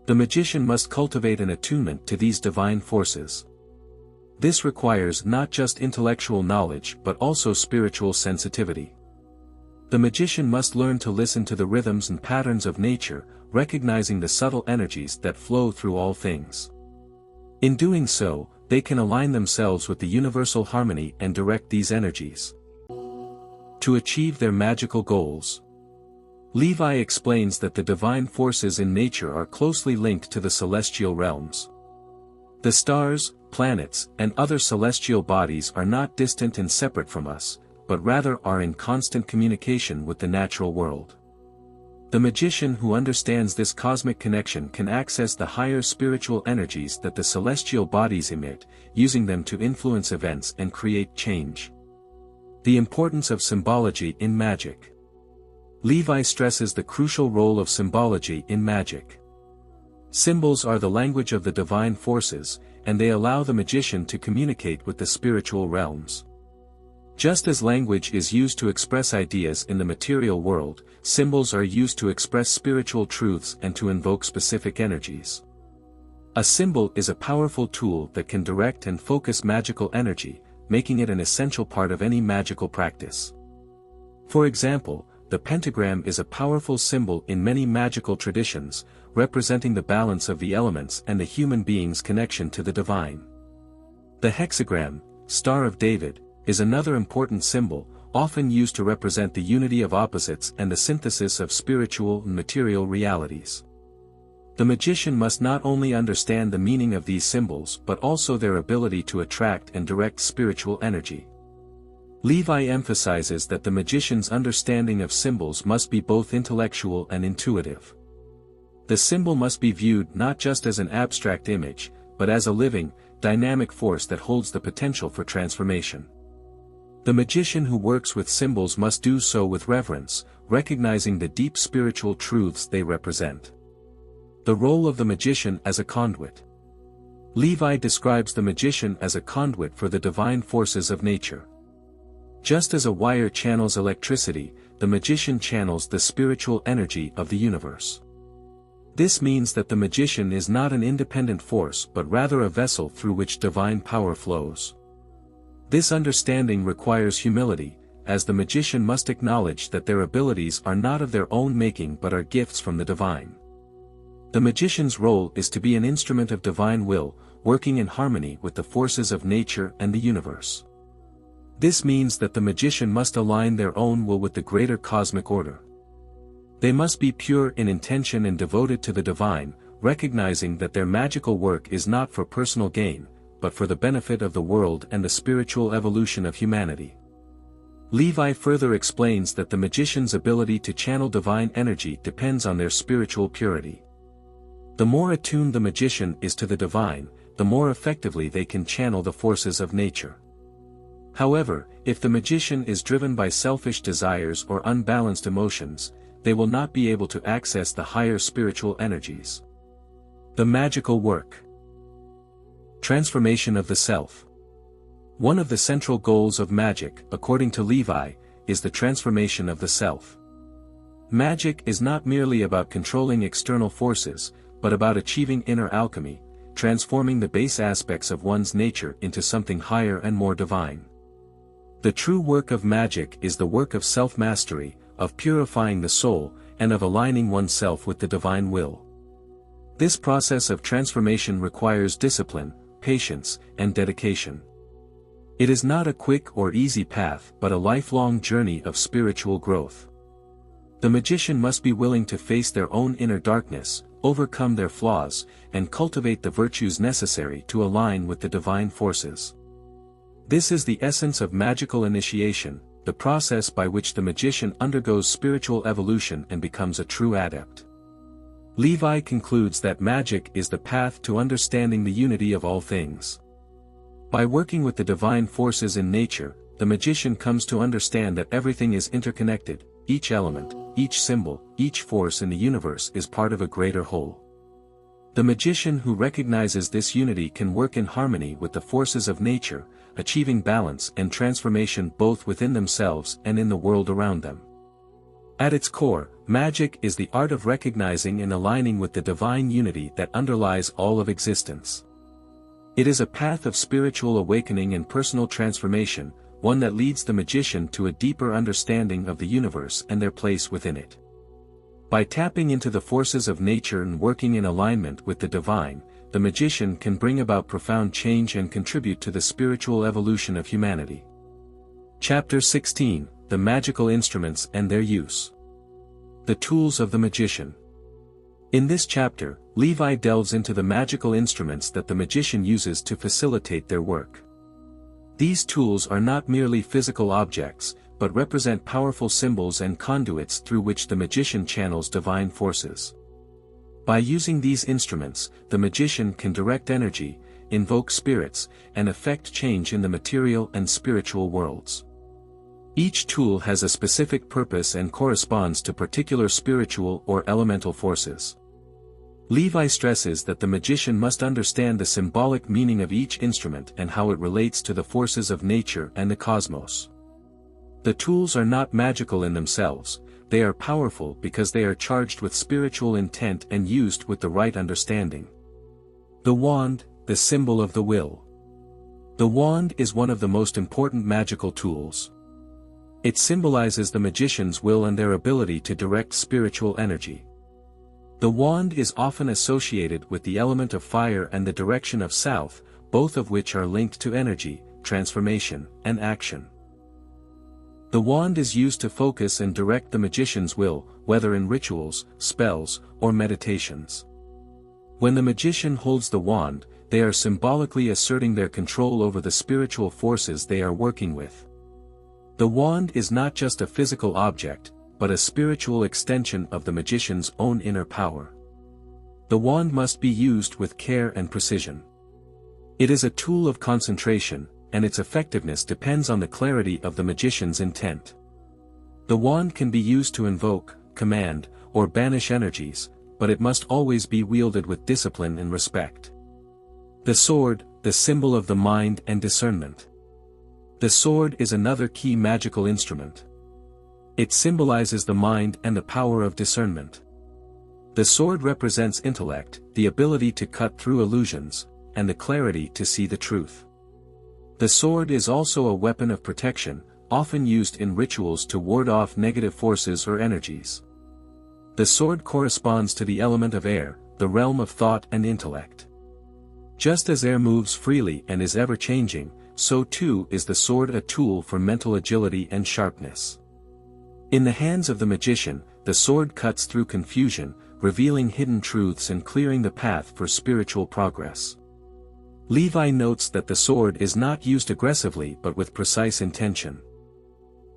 The magician must cultivate an attunement to these divine forces. This requires not just intellectual knowledge but also spiritual sensitivity. The magician must learn to listen to the rhythms and patterns of nature, recognizing the subtle energies that flow through all things. In doing so, they can align themselves with the universal harmony and direct these energies to achieve their magical goals. Lévi explains that the divine forces in nature are closely linked to the celestial realms. The stars, planets, and other celestial bodies are not distant and separate from us, but rather are in constant communication with the natural world. The magician who understands this cosmic connection can access the higher spiritual energies that the celestial bodies emit, using them to influence events and create change. The importance of symbology in magic. Lévi stresses the crucial role of symbology in magic. Symbols are the language of the divine forces, and they allow the magician to communicate with the spiritual realms. Just as language is used to express ideas in the material world, symbols are used to express spiritual truths and to invoke specific energies. A symbol is a powerful tool that can direct and focus magical energy, making it an essential part of any magical practice. For example, the pentagram is a powerful symbol in many magical traditions, representing the balance of the elements and the human being's connection to the divine. The hexagram, Star of David, is another important symbol, often used to represent the unity of opposites and the synthesis of spiritual and material realities. The magician must not only understand the meaning of these symbols but also their ability to attract and direct spiritual energy. Lévi emphasizes that the magician's understanding of symbols must be both intellectual and intuitive. The symbol must be viewed not just as an abstract image, but as a living, dynamic force that holds the potential for transformation. The magician who works with symbols must do so with reverence, recognizing the deep spiritual truths they represent. The role of the magician as a conduit. Lévi describes the magician as a conduit for the divine forces of nature. Just as a wire channels electricity, the magician channels the spiritual energy of the universe. This means that the magician is not an independent force but rather a vessel through which divine power flows. This understanding requires humility, as the magician must acknowledge that their abilities are not of their own making but are gifts from the divine. The magician's role is to be an instrument of divine will, working in harmony with the forces of nature and the universe. This means that the magician must align their own will with the greater cosmic order. They must be pure in intention and devoted to the divine, recognizing that their magical work is not for personal gain, but for the benefit of the world and the spiritual evolution of humanity. Lévi further explains that the magician's ability to channel divine energy depends on their spiritual purity. The more attuned the magician is to the divine, the more effectively they can channel the forces of nature. However, if the magician is driven by selfish desires or unbalanced emotions, they will not be able to access the higher spiritual energies. The magical work. Transformation of the self. One of the central goals of magic, according to Lévi, is the transformation of the self. Magic is not merely about controlling external forces, but about achieving inner alchemy, transforming the base aspects of one's nature into something higher and more divine. The true work of magic is the work of self-mastery, of purifying the soul, and of aligning oneself with the divine will. This process of transformation requires discipline, patience, and dedication. It is not a quick or easy path but a lifelong journey of spiritual growth. The magician must be willing to face their own inner darkness, overcome their flaws, and cultivate the virtues necessary to align with the divine forces. This is the essence of magical initiation, the process by which the magician undergoes spiritual evolution and becomes a true adept. Lévi concludes that magic is the path to understanding the unity of all things. By working with the divine forces in nature, the magician comes to understand that everything is interconnected, each element, each symbol, each force in the universe is part of a greater whole. The magician who recognizes this unity can work in harmony with the forces of nature, achieving balance and transformation both within themselves and in the world around them. At its core, magic is the art of recognizing and aligning with the divine unity that underlies all of existence. It is a path of spiritual awakening and personal transformation, one that leads the magician to a deeper understanding of the universe and their place within it. By tapping into the forces of nature and working in alignment with the divine, the magician can bring about profound change and contribute to the spiritual evolution of humanity. Chapter 16, The Magical Instruments and Their Use. The Tools of the Magician. In this chapter, Lévi delves into the magical instruments that the magician uses to facilitate their work. These tools are not merely physical objects, but represent powerful symbols and conduits through which the magician channels divine forces. By using these instruments, the magician can direct energy, invoke spirits, and effect change in the material and spiritual worlds. Each tool has a specific purpose and corresponds to particular spiritual or elemental forces. Lévi stresses that the magician must understand the symbolic meaning of each instrument and how it relates to the forces of nature and the cosmos. The tools are not magical in themselves, they are powerful because they are charged with spiritual intent and used with the right understanding. The wand, the symbol of the will. The wand is one of the most important magical tools. It symbolizes the magician's will and their ability to direct spiritual energy. The wand is often associated with the element of fire and the direction of south, both of which are linked to energy, transformation, and action. The wand is used to focus and direct the magician's will, whether in rituals, spells, or meditations. When the magician holds the wand, they are symbolically asserting their control over the spiritual forces they are working with. The wand is not just a physical object, but a spiritual extension of the magician's own inner power. The wand must be used with care and precision. It is a tool of concentration, and its effectiveness depends on the clarity of the magician's intent. The wand can be used to invoke, command, or banish energies, but it must always be wielded with discipline and respect. The sword, the symbol of the mind and discernment. The sword is another key magical instrument. It symbolizes the mind and the power of discernment. The sword represents intellect, the ability to cut through illusions, and the clarity to see the truth. The sword is also a weapon of protection, often used in rituals to ward off negative forces or energies. The sword corresponds to the element of air, the realm of thought and intellect. Just as air moves freely and is ever-changing, so too is the sword a tool for mental agility and sharpness. In the hands of the magician, the sword cuts through confusion, revealing hidden truths and clearing the path for spiritual progress. Lévi notes that the sword is not used aggressively but with precise intention.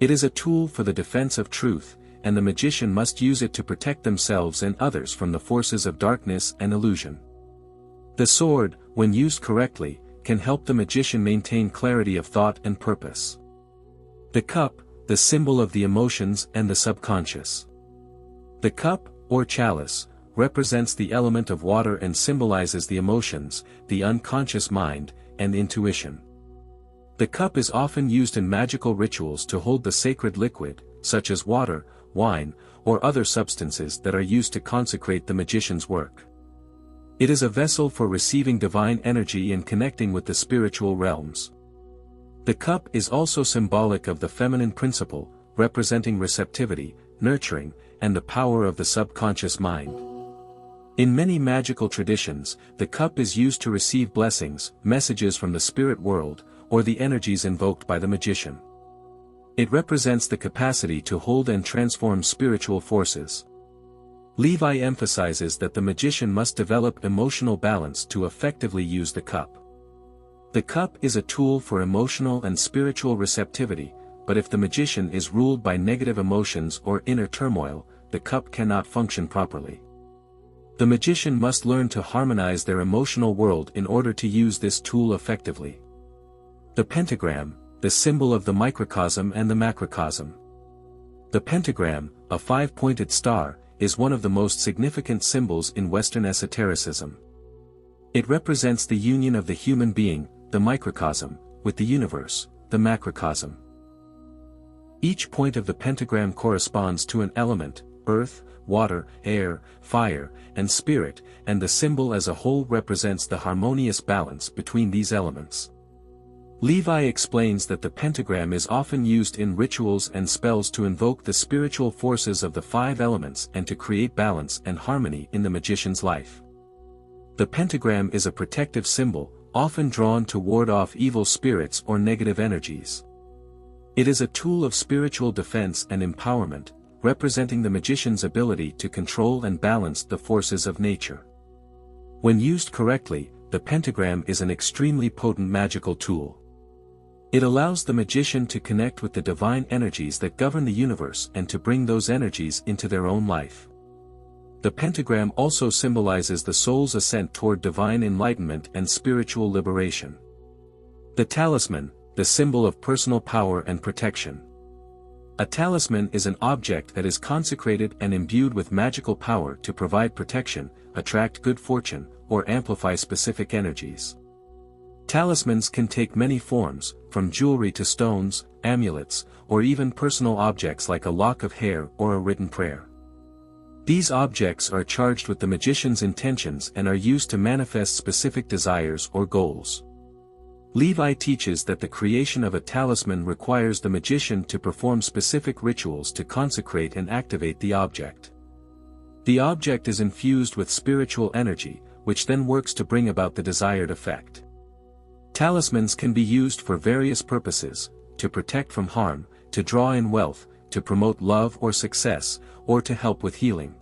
It is a tool for the defense of truth, and the magician must use it to protect themselves and others from the forces of darkness and illusion. The sword, when used correctly, can help the magician maintain clarity of thought and purpose. The cup, the symbol of the emotions and the subconscious. The cup, or chalice, represents the element of water and symbolizes the emotions, the unconscious mind, and intuition. The cup is often used in magical rituals to hold the sacred liquid, such as water, wine, or other substances that are used to consecrate the magician's work. It is a vessel for receiving divine energy and connecting with the spiritual realms. The cup is also symbolic of the feminine principle, representing receptivity, nurturing, and the power of the subconscious mind. In many magical traditions, the cup is used to receive blessings, messages from the spirit world, or the energies invoked by the magician. It represents the capacity to hold and transform spiritual forces. Lévi emphasizes that the magician must develop emotional balance to effectively use the cup. The cup is a tool for emotional and spiritual receptivity, but if the magician is ruled by negative emotions or inner turmoil, the cup cannot function properly. The magician must learn to harmonize their emotional world in order to use this tool effectively. The pentagram, the symbol of the microcosm and the macrocosm. The pentagram, a five-pointed star, is one of the most significant symbols in Western esotericism. It represents the union of the human being, the microcosm, with the universe, the macrocosm. Each point of the pentagram corresponds to an element: earth, water, air, fire, and spirit, and the symbol as a whole represents the harmonious balance between these elements. Lévi explains that the pentagram is often used in rituals and spells to invoke the spiritual forces of the five elements and to create balance and harmony in the magician's life. The pentagram is a protective symbol, often drawn to ward off evil spirits or negative energies. It is a tool of spiritual defense and empowerment, representing the magician's ability to control and balance the forces of nature. When used correctly, the pentagram is an extremely potent magical tool. It allows the magician to connect with the divine energies that govern the universe and to bring those energies into their own life. The pentagram also symbolizes the soul's ascent toward divine enlightenment and spiritual liberation. The talisman, the symbol of personal power and protection. A talisman is an object that is consecrated and imbued with magical power to provide protection, attract good fortune, or amplify specific energies. Talismans can take many forms, from jewelry to stones, amulets, or even personal objects like a lock of hair or a written prayer. These objects are charged with the magician's intentions and are used to manifest specific desires or goals. Lévi teaches that the creation of a talisman requires the magician to perform specific rituals to consecrate and activate the object. The object is infused with spiritual energy, which then works to bring about the desired effect. Talismans can be used for various purposes: to protect from harm, to draw in wealth, to promote love or success, or to help with healing.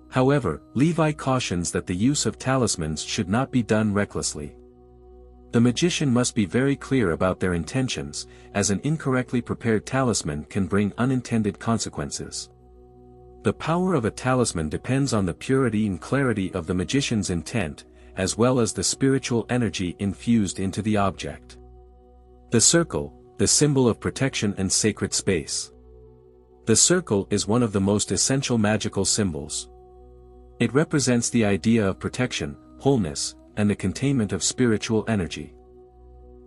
However, Lévi cautions that the use of talismans should not be done recklessly. The magician must be very clear about their intentions, as an incorrectly prepared talisman can bring unintended consequences. The power of a talisman depends on the purity and clarity of the magician's intent, as well as the spiritual energy infused into the object. The circle, the symbol of protection and sacred space. The circle is one of the most essential magical symbols. It represents the idea of protection, wholeness, and the containment of spiritual energy.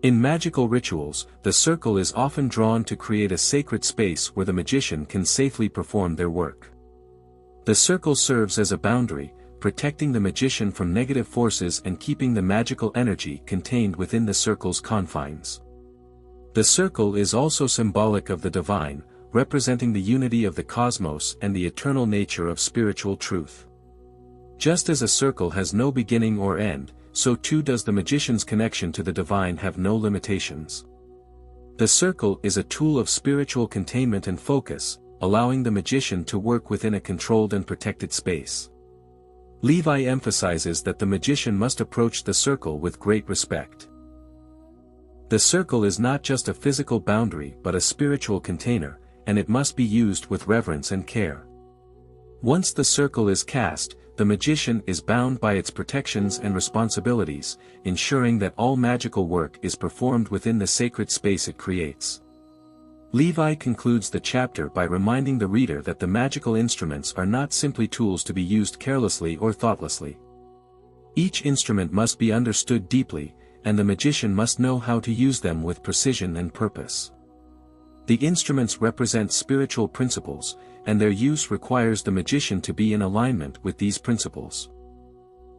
In magical rituals, the circle is often drawn to create a sacred space where the magician can safely perform their work. The circle serves as a boundary, protecting the magician from negative forces and keeping the magical energy contained within the circle's confines. The circle is also symbolic of the divine, representing the unity of the cosmos and the eternal nature of spiritual truth. Just as a circle has no beginning or end, so too does the magician's connection to the divine have no limitations. The circle is a tool of spiritual containment and focus, allowing the magician to work within a controlled and protected space. Lévi emphasizes that the magician must approach the circle with great respect. The circle is not just a physical boundary but a spiritual container, and it must be used with reverence and care. Once the circle is cast, the magician is bound by its protections and responsibilities, ensuring that all magical work is performed within the sacred space it creates. Lévi concludes the chapter by reminding the reader that the magical instruments are not simply tools to be used carelessly or thoughtlessly. Each instrument must be understood deeply, and the magician must know how to use them with precision and purpose. The instruments represent spiritual principles, and their use requires the magician to be in alignment with these principles.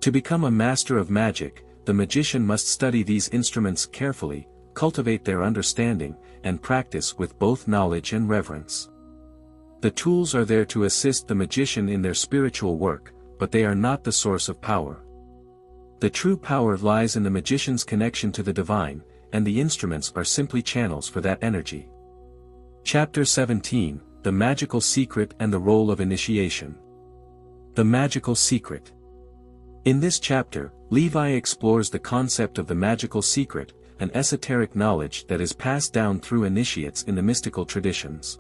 To become a master of magic, the magician must study these instruments carefully, cultivate their understanding, and practice with both knowledge and reverence. The tools are there to assist the magician in their spiritual work, but they are not the source of power. The true power lies in the magician's connection to the divine, and the instruments are simply channels for that energy. Chapter 17, The Magical Secret and the Role of Initiation. The Magical Secret. In this chapter, Lévi explores the concept of the magical secret, an esoteric knowledge that is passed down through initiates in the mystical traditions.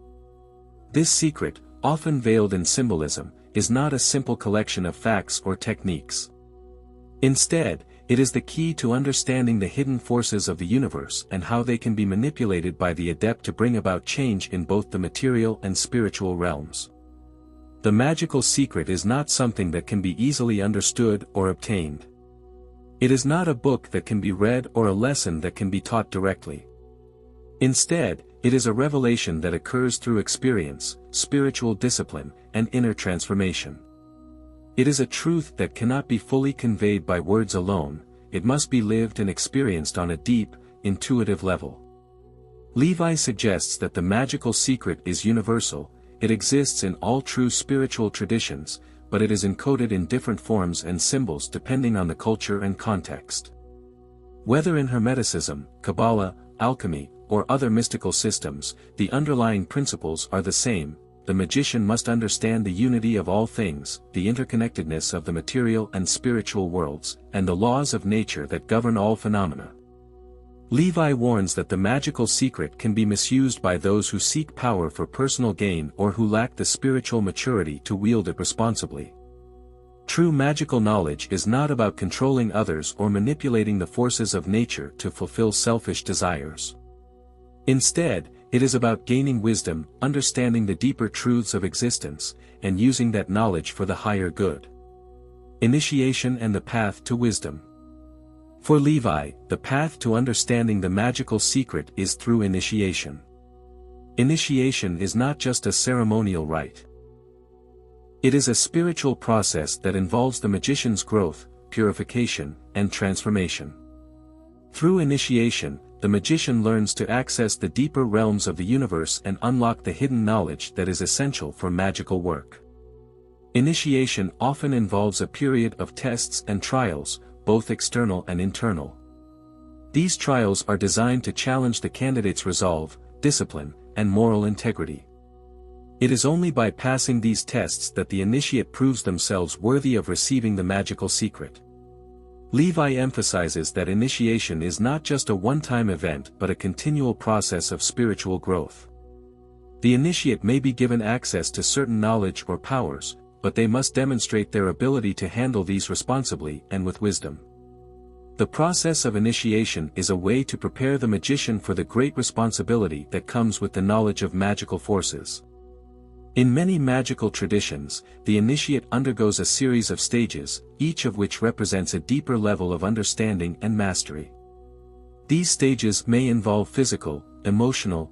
This secret, often veiled in symbolism, is not a simple collection of facts or techniques. Instead, it is the key to understanding the hidden forces of the universe and how they can be manipulated by the adept to bring about change in both the material and spiritual realms. The magical secret is not something that can be easily understood or obtained. It is not a book that can be read or a lesson that can be taught directly. Instead, it is a revelation that occurs through experience, spiritual discipline, and inner transformation. It is a truth that cannot be fully conveyed by words alone, it must be lived and experienced on a deep, intuitive level. Lévi suggests that the magical secret is universal, it exists in all true spiritual traditions, but it is encoded in different forms and symbols depending on the culture and context. Whether in Hermeticism, Kabbalah, alchemy, or other mystical systems, the underlying principles are the same. The magician must understand the unity of all things, the interconnectedness of the material and spiritual worlds, and the laws of nature that govern all phenomena. Lévi warns that the magical secret can be misused by those who seek power for personal gain or who lack the spiritual maturity to wield it responsibly. True magical knowledge is not about controlling others or manipulating the forces of nature to fulfill selfish desires. Instead, it is about gaining wisdom, understanding the deeper truths of existence, and using that knowledge for the higher good. Initiation and the path to wisdom. For Lévi, the path to understanding the magical secret is through initiation. Initiation is not just a ceremonial rite. It is a spiritual process that involves the magician's growth, purification, and transformation. Through initiation, the magician learns to access the deeper realms of the universe and unlock the hidden knowledge that is essential for magical work. Initiation often involves a period of tests and trials, both external and internal. These trials are designed to challenge the candidate's resolve, discipline, and moral integrity. It is only by passing these tests that the initiate proves themselves worthy of receiving the magical secret. Lévi emphasizes that initiation is not just a one-time event but a continual process of spiritual growth. The initiate may be given access to certain knowledge or powers, but they must demonstrate their ability to handle these responsibly and with wisdom. The process of initiation is a way to prepare the magician for the great responsibility that comes with the knowledge of magical forces. In many magical traditions, the initiate undergoes a series of stages, each of which represents a deeper level of understanding and mastery. These stages may involve physical, emotional,